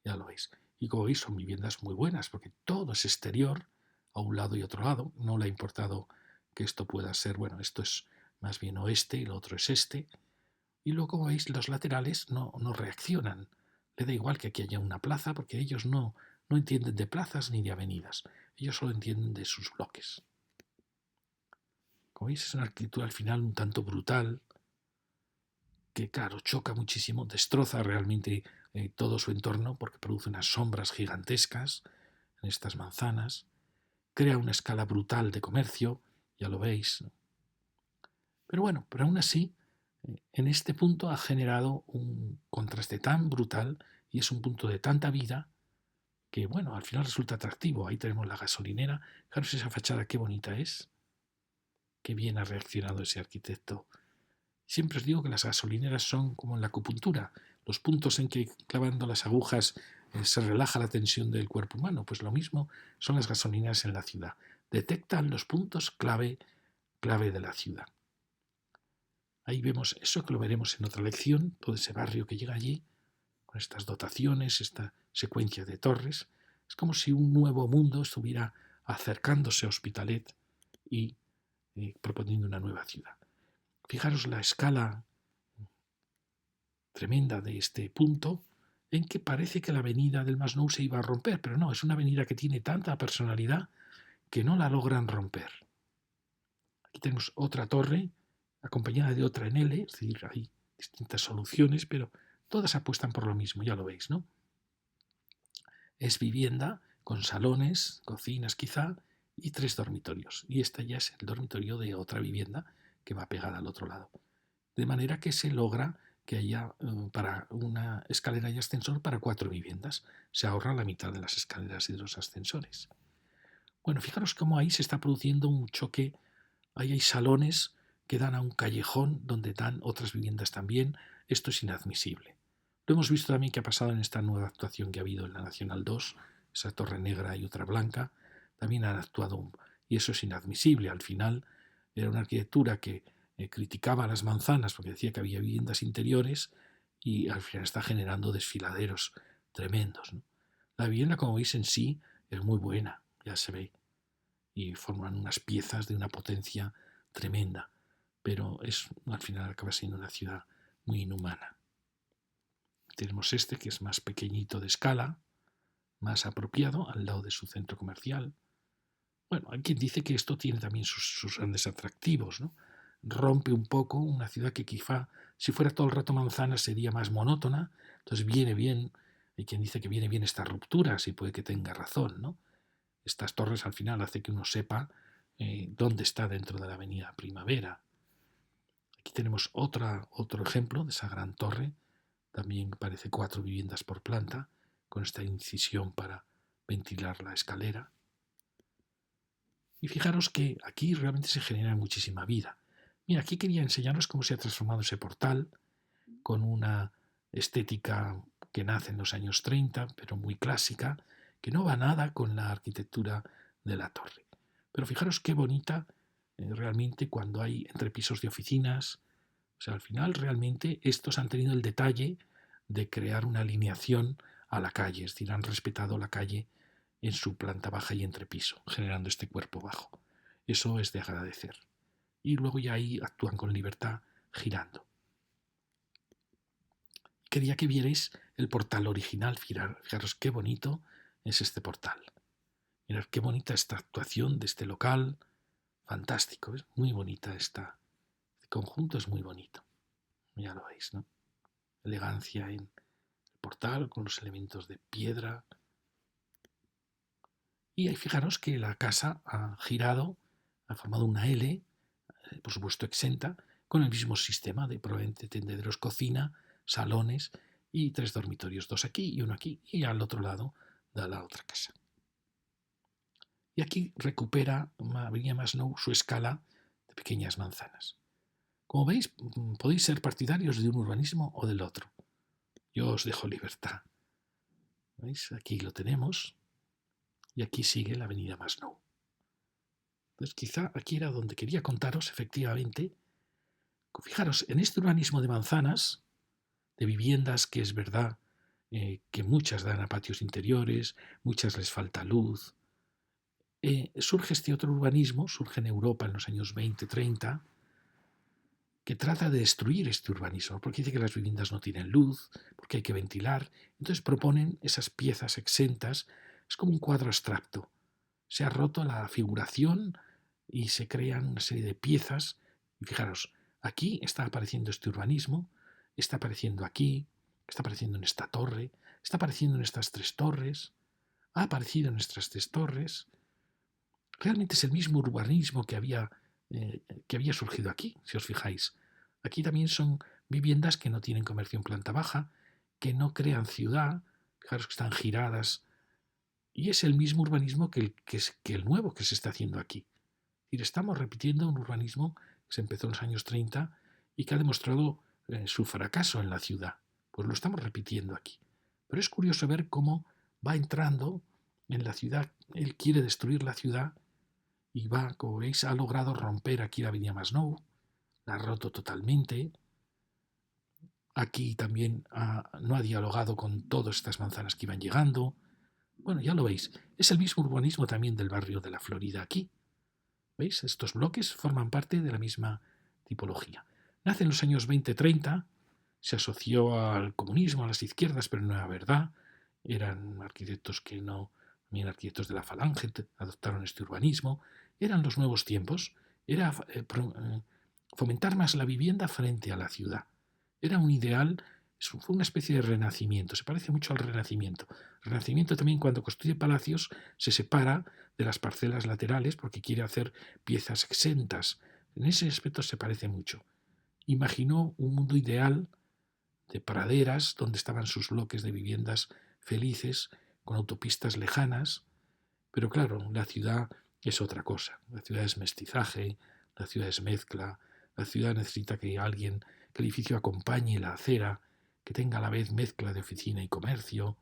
ya lo veis. Y como veis, son viviendas muy buenas, porque todo es exterior, a un lado y otro lado. No le ha importado que esto pueda ser, bueno, esto es más bien oeste y lo otro es este. Y luego, como veis, los laterales no reaccionan. Le da igual que aquí haya una plaza, porque ellos no entienden de plazas ni de avenidas. Ellos solo entienden de sus bloques. Como veis, es una arquitectura al final un tanto brutal, que claro, choca muchísimo, destroza realmente todo su entorno, porque produce unas sombras gigantescas en estas manzanas, crea una escala brutal de comercio, ya lo veis. Pero bueno, pero aún así, en este punto ha generado un contraste tan brutal y es un punto de tanta vida que, bueno, al final resulta atractivo. Ahí tenemos la gasolinera. Fijaros esa fachada, qué bonita es. Qué bien ha reaccionado ese arquitecto. Siempre os digo que las gasolineras son como en la acupuntura, los puntos en que clavando las agujas se relaja la tensión del cuerpo humano. Pues lo mismo son las gasolineras en la ciudad. Detectan los puntos clave de la ciudad. Ahí vemos eso, que lo veremos en otra lección, todo ese barrio que llega allí, con estas dotaciones, esta secuencia de torres. Es como si un nuevo mundo estuviera acercándose a Hospitalet y proponiendo una nueva ciudad. Fijaros la escala tremenda de este punto, en que parece que la avenida del Masnou se iba a romper, pero no, es una avenida que tiene tanta personalidad que no la logran romper. Aquí tenemos otra torre acompañada de otra en L, es decir, hay distintas soluciones, pero todas apuestan por lo mismo, ya lo veis, ¿no? Es vivienda con salones, cocinas quizá, y 3 dormitorios. Y esta ya es el dormitorio de otra vivienda que va pegada al otro lado. De manera que se logra que haya para una escalera y ascensor para 4 viviendas. Se ahorra la mitad de las escaleras y de los ascensores. Bueno, fijaros cómo ahí se está produciendo un choque. Ahí hay salones que dan a un callejón donde dan otras viviendas también. Esto es inadmisible. Lo hemos visto también que ha pasado en esta nueva actuación que ha habido en la Nacional 2, esa torre negra y otra blanca. También han actuado y eso es inadmisible. Al final era una arquitectura que criticaba a las manzanas porque decía que había viviendas interiores y al final está generando desfiladeros tremendos, ¿no? La vivienda, como veis en sí, es muy buena, ya se ve, y forman unas piezas de una potencia tremenda. pero al final acaba siendo una ciudad muy inhumana. Tenemos este que es más pequeñito de escala, más apropiado al lado de su centro comercial. Bueno, hay quien dice que esto tiene también sus grandes atractivos, ¿no? Rompe un poco una ciudad que quizá si fuera todo el rato manzana sería más monótona, entonces viene bien, hay quien dice que viene bien esta ruptura, si puede que tenga razón, ¿no? Estas torres al final hace que uno sepa dónde está dentro de la avenida Primavera. Aquí tenemos otro ejemplo de esa gran torre, también parece 4 viviendas por planta, con esta incisión para ventilar la escalera. Y fijaros que aquí realmente se genera muchísima vida. Mira, aquí quería enseñaros cómo se ha transformado ese portal con una estética que nace en los años 30, pero muy clásica, que no va nada con la arquitectura de la torre. Pero fijaros qué bonita realmente cuando hay entrepisos de oficinas. O sea, al final realmente estos han tenido el detalle de crear una alineación a la calle, es decir, han respetado la calle en su planta baja y entrepiso, generando este cuerpo bajo. Eso es de agradecer. Y luego ya ahí actúan con libertad girando. Quería que vierais el portal original. Fijaros qué bonito es este portal. Mirad qué bonita esta actuación de este local. Fantástico, es muy bonita esta. Este conjunto es muy bonito. Ya lo veis, ¿no? Elegancia en el portal con los elementos de piedra. Y ahí fijaros que la casa ha girado, ha formado una L, por supuesto exenta, con el mismo sistema de probablemente tendederos, cocina, salones y 3 dormitorios, 2 aquí y 1 aquí, y al otro lado de la otra casa. Y aquí recupera Avenida Masnou su escala de pequeñas manzanas. Como veis, podéis ser partidarios de un urbanismo o del otro. Yo os dejo libertad. ¿Veis? Aquí lo tenemos. Y aquí sigue la Avenida Masnou. Entonces, quizá aquí era donde quería contaros, efectivamente. Fijaros, en este urbanismo de manzanas, de viviendas que es verdad que muchas dan a patios interiores, muchas les falta luz, surge este otro urbanismo, surge en Europa en los años 20, 30, que trata de destruir este urbanismo, porque dice que las viviendas no tienen luz, porque hay que ventilar. Entonces proponen esas piezas exentas, es como un cuadro abstracto. Se ha roto la figuración y se crean una serie de piezas. Y fijaros, aquí está apareciendo este urbanismo, está apareciendo aquí, está apareciendo en esta torre, está apareciendo en estas 3 torres, ha aparecido en estas 3 torres. Realmente es el mismo urbanismo que había surgido aquí, si os fijáis. Aquí también son viviendas que no tienen comercio en planta baja, que no crean ciudad, fijaros que están giradas, y es el mismo urbanismo que el nuevo que se está haciendo aquí. Es decir, estamos repitiendo un urbanismo que se empezó en los años 30 y que ha demostrado su fracaso en la ciudad. Pues lo estamos repitiendo aquí. Pero es curioso ver cómo va entrando en la ciudad. Él quiere destruir la ciudad y va, como veis, ha logrado romper aquí la avenida Masnou, la ha roto totalmente. Aquí también no ha dialogado con todas estas manzanas que iban llegando. Bueno, ya lo veis, es el mismo urbanismo también del barrio de la Florida aquí. ¿Veis? Estos bloques forman parte de la misma tipología. Nace en los años 20-30, se asoció al comunismo, a las izquierdas, pero no era verdad. Eran arquitectos que no, también arquitectos de la Falange, adoptaron este urbanismo. Eran los nuevos tiempos. Era fomentar más la vivienda frente a la ciudad. Era un ideal, fue una especie de renacimiento, se parece mucho al renacimiento. El renacimiento también cuando construye palacios se separa de las parcelas laterales porque quiere hacer piezas exentas. En ese aspecto se parece mucho. Imaginó un mundo ideal de praderas donde estaban sus bloques de viviendas felices, con autopistas lejanas, pero claro, la ciudad es otra cosa. La ciudad es mestizaje, la ciudad es mezcla, la ciudad necesita que alguien, que el edificio acompañe la acera, que tenga a la vez mezcla de oficina y comercio.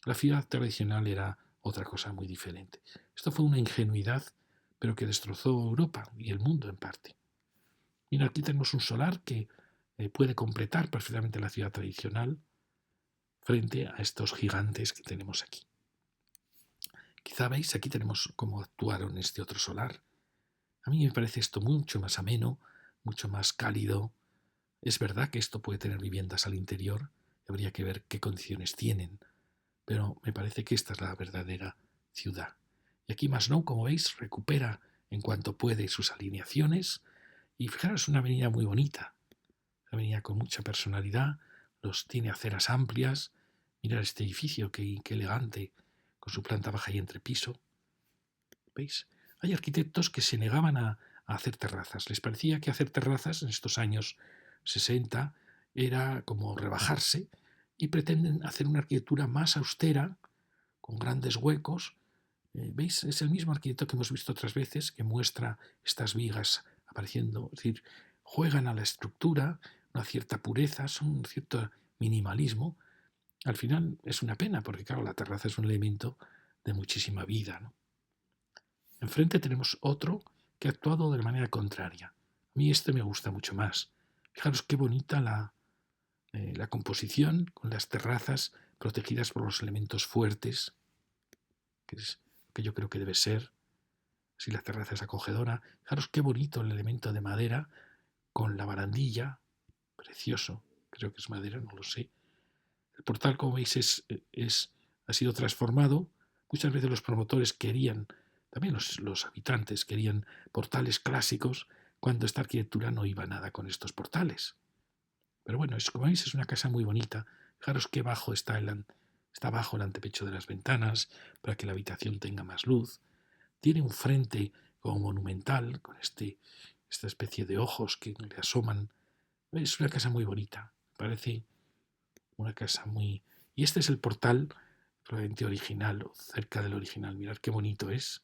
La ciudad tradicional era otra cosa muy diferente. Esto fue una ingenuidad, pero que destrozó Europa y el mundo en parte. Mira, aquí tenemos un solar que puede completar perfectamente la ciudad tradicional frente a estos gigantes que tenemos aquí. Quizá veis, aquí tenemos cómo actuaron este otro solar. A mí me parece esto mucho más ameno, mucho más cálido. Es verdad que esto puede tener viviendas al interior, habría que ver qué condiciones tienen, pero me parece que esta es la verdadera ciudad. Y aquí Masnou, como veis, recupera en cuanto puede sus alineaciones y fijaros, una avenida muy bonita, una avenida con mucha personalidad, tiene aceras amplias. Mirad este edificio, qué elegante, con su planta baja y entrepiso. ¿Veis? Hay arquitectos que se negaban a hacer terrazas. Les parecía que hacer terrazas en estos años 60 era como rebajarse y pretenden hacer una arquitectura más austera, con grandes huecos. ¿Veis? Es el mismo arquitecto que hemos visto otras veces, que muestra estas vigas apareciendo. Es decir, juegan a la estructura, una cierta pureza, son un cierto minimalismo. Al final es una pena, porque claro, la terraza es un elemento de muchísima vida, ¿no? Enfrente tenemos otro que ha actuado de manera contraria. A mí este me gusta mucho más. Fijaros qué bonita la composición, con las terrazas protegidas por los elementos fuertes, que es lo que yo creo que debe ser. Si la terraza es acogedora, fijaros qué bonito el elemento de madera con la barandilla, precioso, creo que es madera, no lo sé. El portal, como veis, ha sido transformado. Muchas veces los promotores querían, también los habitantes querían portales clásicos, cuando esta arquitectura no iba nada con estos portales. Pero bueno, como veis, es una casa muy bonita. Fijaros qué bajo está bajo el antepecho de las ventanas, para que la habitación tenga más luz. Tiene un frente como monumental, con esta especie de ojos que le asoman. Es una casa muy bonita. Parece una casa muy... Y este es el portal probablemente original, o cerca del original. Mirad qué bonito es.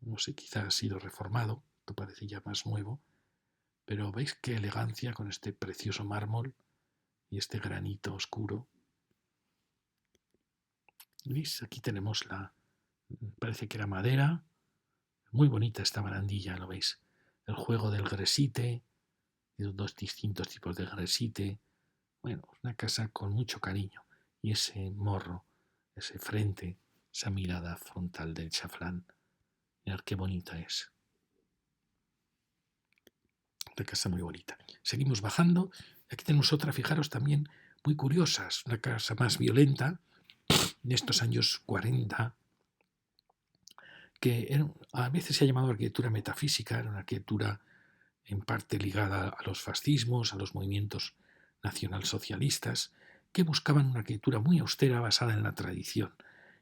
No sé, quizá ha sido reformado. Esto parece ya más nuevo. Pero veis qué elegancia con este precioso mármol y este granito oscuro. ¿Veis? Aquí tenemos parece que era madera. Muy bonita esta barandilla, ¿lo veis? El juego del gresite, y los dos distintos tipos de gresite. Bueno, una casa con mucho cariño. Y ese morro, ese frente, esa mirada frontal del chaflán. Mirad qué bonita es. Una casa muy bonita. Seguimos bajando. Aquí tenemos otra, fijaros, también muy curiosas. Una casa más violenta, de estos años 40, que a veces se ha llamado arquitectura metafísica, era una arquitectura en parte ligada a los fascismos, a los movimientos nacionalsocialistas, que buscaban una arquitectura muy austera basada en la tradición.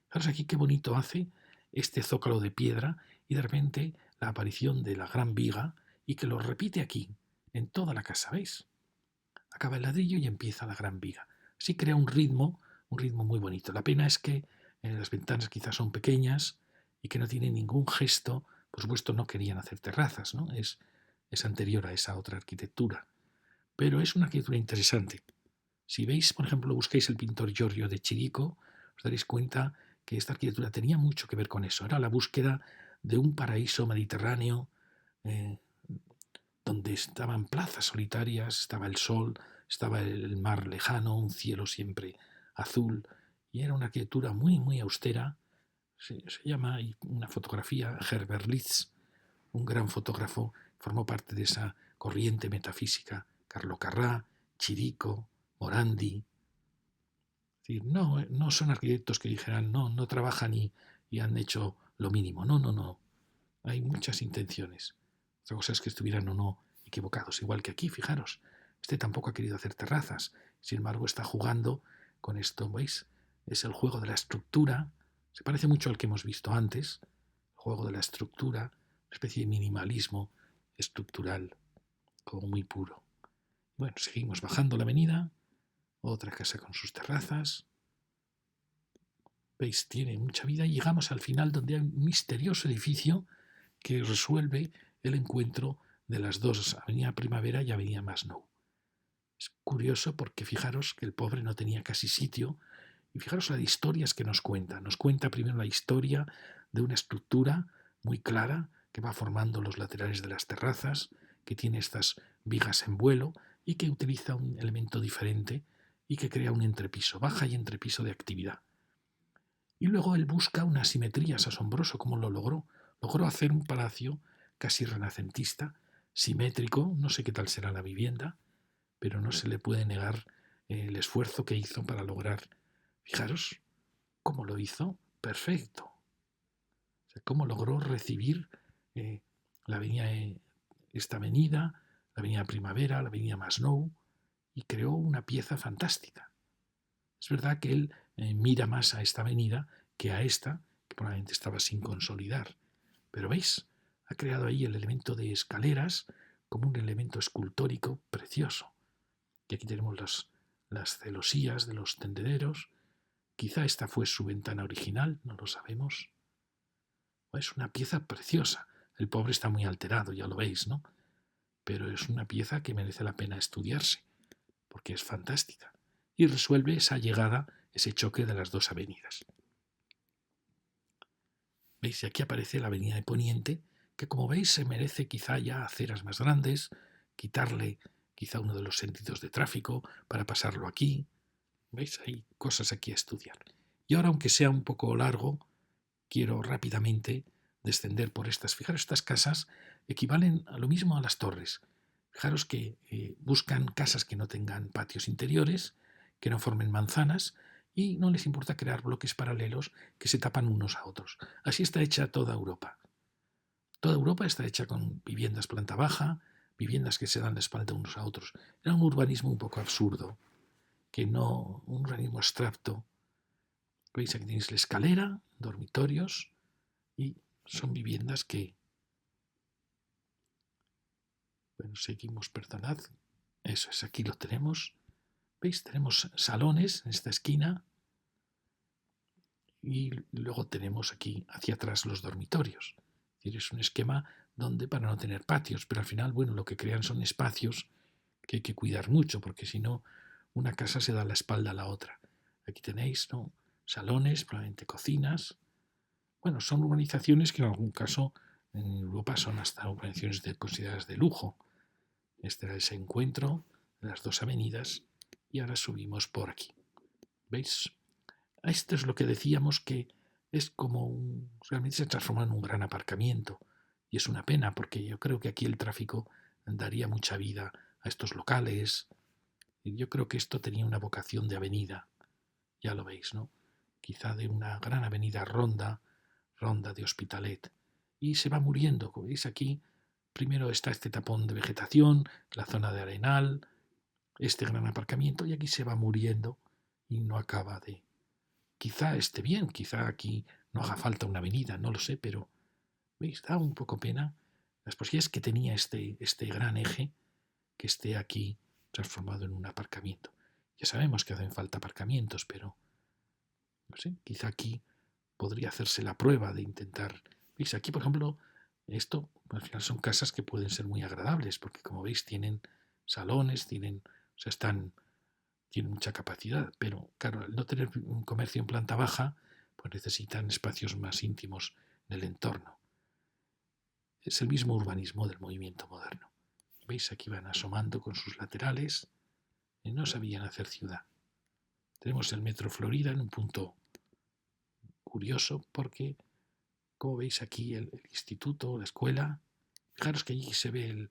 Fijaros aquí qué bonito hace este zócalo de piedra y de repente la aparición de la gran viga, y que lo repite aquí, en toda la casa, ¿veis? Acaba el ladrillo y empieza la gran viga. Así crea un ritmo muy bonito. La pena es que las ventanas quizás son pequeñas y que no tienen ningún gesto. Por supuesto no querían hacer terrazas, ¿no? Es anterior a esa otra arquitectura. Pero es una arquitectura interesante. Si veis, por ejemplo, busquéis el pintor Giorgio de Chirico, os daréis cuenta que esta arquitectura tenía mucho que ver con eso. Era la búsqueda de un paraíso mediterráneo, eh, donde estaban plazas solitarias, estaba el sol, estaba el mar lejano, un cielo siempre azul, y era una arquitectura muy austera. Se llama, hay una fotografía, Herbert Litz, un gran fotógrafo, formó parte de esa corriente metafísica, Carlo Carrà, Chirico, Morandi. Es decir, no son arquitectos que dijeran, no trabajan y han hecho lo mínimo. No. Hay muchas intenciones. Otra cosa es que estuvieran o no equivocados. Igual que aquí, fijaros, este tampoco ha querido hacer terrazas. Sin embargo, está jugando con esto, ¿veis? Es el juego de la estructura. Se parece mucho al que hemos visto antes. El juego de la estructura, una especie de minimalismo estructural, como muy puro. Bueno, seguimos bajando la avenida. Otra casa con sus terrazas. ¿Veis? Tiene mucha vida y llegamos al final, donde hay un misterioso edificio que resuelve el encuentro de las dos, Avenida Primavera y Avenida Masnou. Es curioso porque fijaros que el pobre no tenía casi sitio, y fijaros las historias que nos cuenta. Nos cuenta primero la historia de una estructura muy clara que va formando los laterales de las terrazas, que tiene estas vigas en vuelo y que utiliza un elemento diferente y que crea un entrepiso, baja y entrepiso de actividad. Y luego él busca una simetría, es asombroso cómo lo logró. Logró hacer un palacio casi renacentista, simétrico, no sé qué tal será la vivienda, pero no se le puede negar el esfuerzo que hizo para lograr. Fijaros cómo lo hizo, perfecto. O sea, cómo logró recibir eh, la avenida, esta avenida, la avenida Primavera, la avenida Masnou, y creó una pieza fantástica. Es verdad que él mira más a esta avenida que a esta, que probablemente estaba sin consolidar. Pero veis, ha creado ahí el elemento de escaleras como un elemento escultórico precioso. Y aquí tenemos las celosías de los tendederos. Quizá esta fue su ventana original, no lo sabemos. Es una pieza preciosa. El pobre está muy alterado, ya lo veis, ¿no? Pero es una pieza que merece la pena estudiarse, porque es fantástica. Y resuelve esa llegada, ese choque de las dos avenidas. ¿Veis? Y aquí aparece la avenida de Poniente, que como veis se merece quizá ya aceras más grandes, quitarle quizá uno de los sentidos de tráfico para pasarlo aquí. ¿Veis? Hay cosas aquí a estudiar. Y ahora, aunque sea un poco largo, quiero rápidamente descender por estas. Fijaros, estas casas equivalen a lo mismo a las torres. Fijaros que buscan casas que no tengan patios interiores, que no formen manzanas y no les importa crear bloques paralelos que se tapan unos a otros. Así está hecha toda Europa. Toda Europa está hecha con viviendas planta baja, viviendas que se dan la espalda unos a otros. Era un urbanismo un poco absurdo, que no, un urbanismo abstracto. Veis, aquí tenéis la escalera, dormitorios, y son viviendas que, bueno, seguimos, perdonad, eso es, aquí lo tenemos. ¿Veis? Tenemos salones en esta esquina y luego tenemos aquí hacia atrás los dormitorios. Es decir, es un esquema donde para no tener patios, pero al final, bueno, lo que crean son espacios que hay que cuidar mucho, porque si no, una casa se da la espalda a la otra. Aquí tenéis, ¿no?, salones, probablemente cocinas. Bueno, son urbanizaciones que en algún caso en Europa son hasta urbanizaciones consideradas de lujo. Este era ese encuentro de las dos avenidas y ahora subimos por aquí. ¿Veis? Esto es lo que decíamos, que es como realmente se transforma en un gran aparcamiento. Y es una pena porque yo creo que aquí el tráfico daría mucha vida a estos locales. Y yo creo que esto tenía una vocación de avenida. Ya lo veis, ¿no? Quizá de una gran avenida ronda de Hospitalet. Y se va muriendo. Como veis aquí, primero está este tapón de vegetación, la zona de Arenal, este gran aparcamiento, y aquí se va muriendo y no acaba de... Quizá esté bien, quizá aquí no haga falta una avenida, no lo sé, pero ¿veis? Da un poco pena las posibilidades que tenía este gran eje que esté aquí transformado en un aparcamiento. Ya sabemos que hacen falta aparcamientos, pero no sé, quizá aquí podría hacerse la prueba de intentar... ¿Veis? Aquí, por ejemplo, esto al final son casas que pueden ser muy agradables, porque como veis tienen salones, tienen, o sea, tienen mucha capacidad, pero claro, al no tener un comercio en planta baja, pues necesitan espacios más íntimos en el entorno. Es el mismo urbanismo del movimiento moderno. ¿Veis? Aquí van asomando con sus laterales y no sabían hacer ciudad. Tenemos el Metro Florida en un punto curioso porque, como veis aquí, el instituto, la escuela, fijaros que allí se ve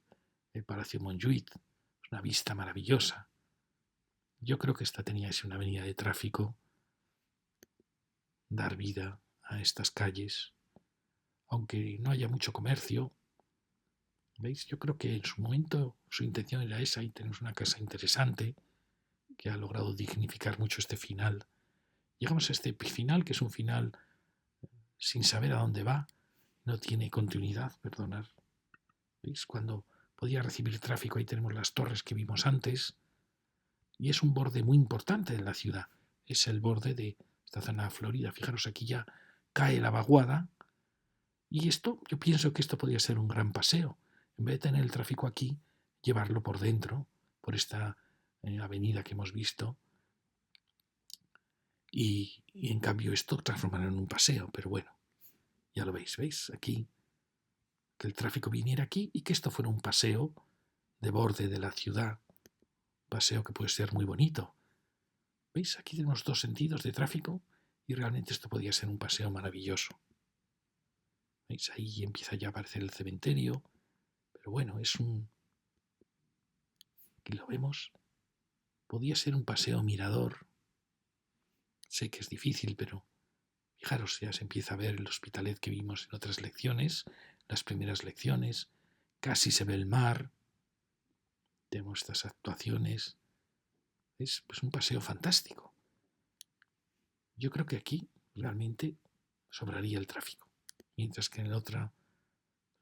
el Palacio Montjuïc, es una vista maravillosa. Yo creo que esta tenía que ser una avenida de tráfico, dar vida a estas calles, aunque no haya mucho comercio. ¿Veis? Yo creo que en su momento su intención era esa y tenemos una casa interesante que ha logrado dignificar mucho este final. Llegamos a este final, que es un final sin saber a dónde va, no tiene continuidad, perdonad. ¿Veis? Cuando podía recibir tráfico, ahí tenemos las torres que vimos antes, y es un borde muy importante de la ciudad. Es el borde de esta zona Florida. Fijaros, aquí ya cae la vaguada, y esto, yo pienso que esto podría ser un gran paseo. En vez de tener el tráfico aquí, llevarlo por dentro, por esta avenida que hemos visto, y en cambio esto transformarlo en un paseo. Pero bueno, ya lo veis, ¿veis? Aquí, que el tráfico viniera aquí y que esto fuera un paseo de borde de la ciudad. Paseo que puede ser muy bonito. ¿Veis? Aquí tenemos dos sentidos de tráfico y realmente esto podría ser un paseo maravilloso. ¿Veis? Ahí empieza ya a aparecer el cementerio. Pero bueno, aquí lo vemos, podía ser un paseo mirador. Sé que es difícil, pero fijaros, ya se empieza a ver el Hospitalet que vimos en otras lecciones, las primeras lecciones, casi se ve el mar, tenemos estas actuaciones, es pues un paseo fantástico. Yo creo que aquí realmente sobraría el tráfico, mientras que en el otro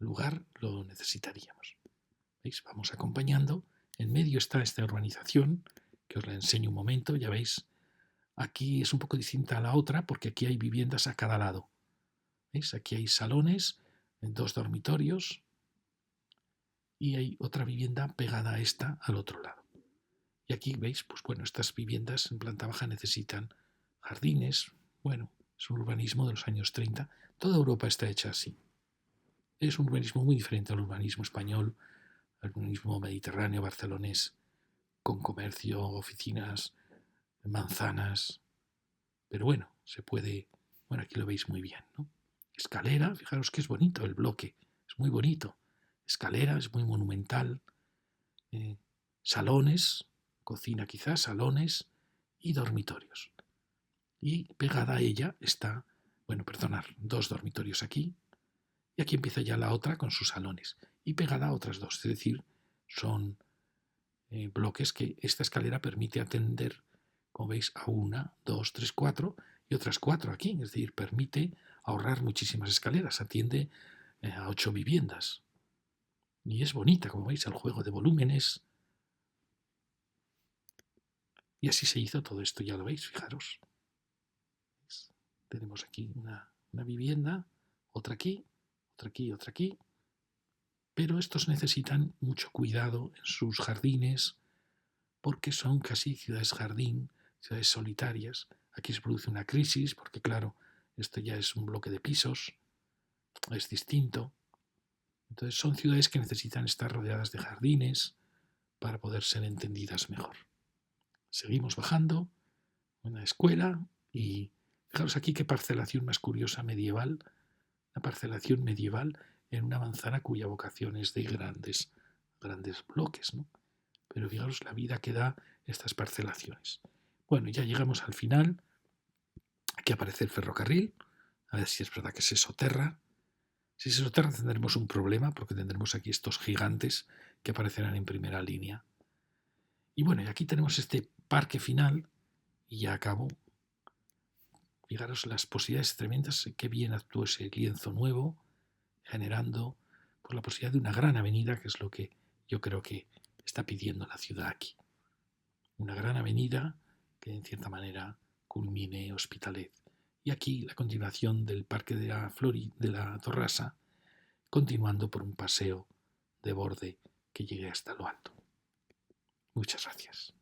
lugar lo necesitaríamos. ¿Veis? Vamos acompañando. En medio está esta urbanización, que os la enseño un momento, ya veis. Aquí es un poco distinta a la otra porque aquí hay viviendas a cada lado. ¿Veis? Aquí hay salones, 2 dormitorios y hay otra vivienda pegada a esta al otro lado. Y aquí veis, pues bueno, estas viviendas en planta baja necesitan jardines. Bueno, es un urbanismo de los años 30. Toda Europa está hecha así. Es un urbanismo muy diferente al urbanismo español, al urbanismo mediterráneo, barcelonés, con comercio, oficinas, manzanas. Pero bueno, se puede. Bueno, aquí lo veis muy bien, ¿no? Escalera, fijaros que es bonito el bloque, es muy bonito. Escalera, es muy monumental. eh, Salones, cocina quizás, salones y dormitorios. Y pegada a ella está, bueno, perdonar, 2 dormitorios aquí, y aquí empieza ya la otra con sus salones, y pegada a otras 2, es decir, son bloques que esta escalera permite atender, como veis, a 1, 2, 3, 4 y otras 4 aquí, es decir, permite ahorrar muchísimas escaleras, atiende a 8 viviendas. Y es bonita, como veis, el juego de volúmenes. Y así se hizo todo esto, ya lo veis, fijaros. Tenemos aquí una vivienda, otra aquí, otra aquí, otra aquí. Pero estos necesitan mucho cuidado en sus jardines porque son casi ciudades jardín, ciudades solitarias. Aquí se produce una crisis porque, claro, esto ya es un bloque de pisos, es distinto. Entonces son ciudades que necesitan estar rodeadas de jardines para poder ser entendidas mejor. Seguimos bajando, una escuela y fijaros aquí qué parcelación más curiosa medieval, una parcelación medieval en una manzana cuya vocación es de grandes bloques, ¿no? Pero fijaros la vida que da estas parcelaciones. Bueno, ya llegamos al final. Aquí aparece el ferrocarril. A ver si es verdad que se soterra. Si se soterra tendremos un problema porque tendremos aquí estos gigantes que aparecerán en primera línea. Y bueno, y aquí tenemos este parque final y ya acabo. Fijaros las posibilidades tremendas, qué bien actuó ese lienzo nuevo, generando pues, la posibilidad de una gran avenida, que es lo que yo creo que está pidiendo la ciudad aquí. Una gran avenida que en cierta manera culmine Hospitalet. Y aquí la continuación del Parque de la Torrasa, continuando por un paseo de borde que llegue hasta lo alto. Muchas gracias.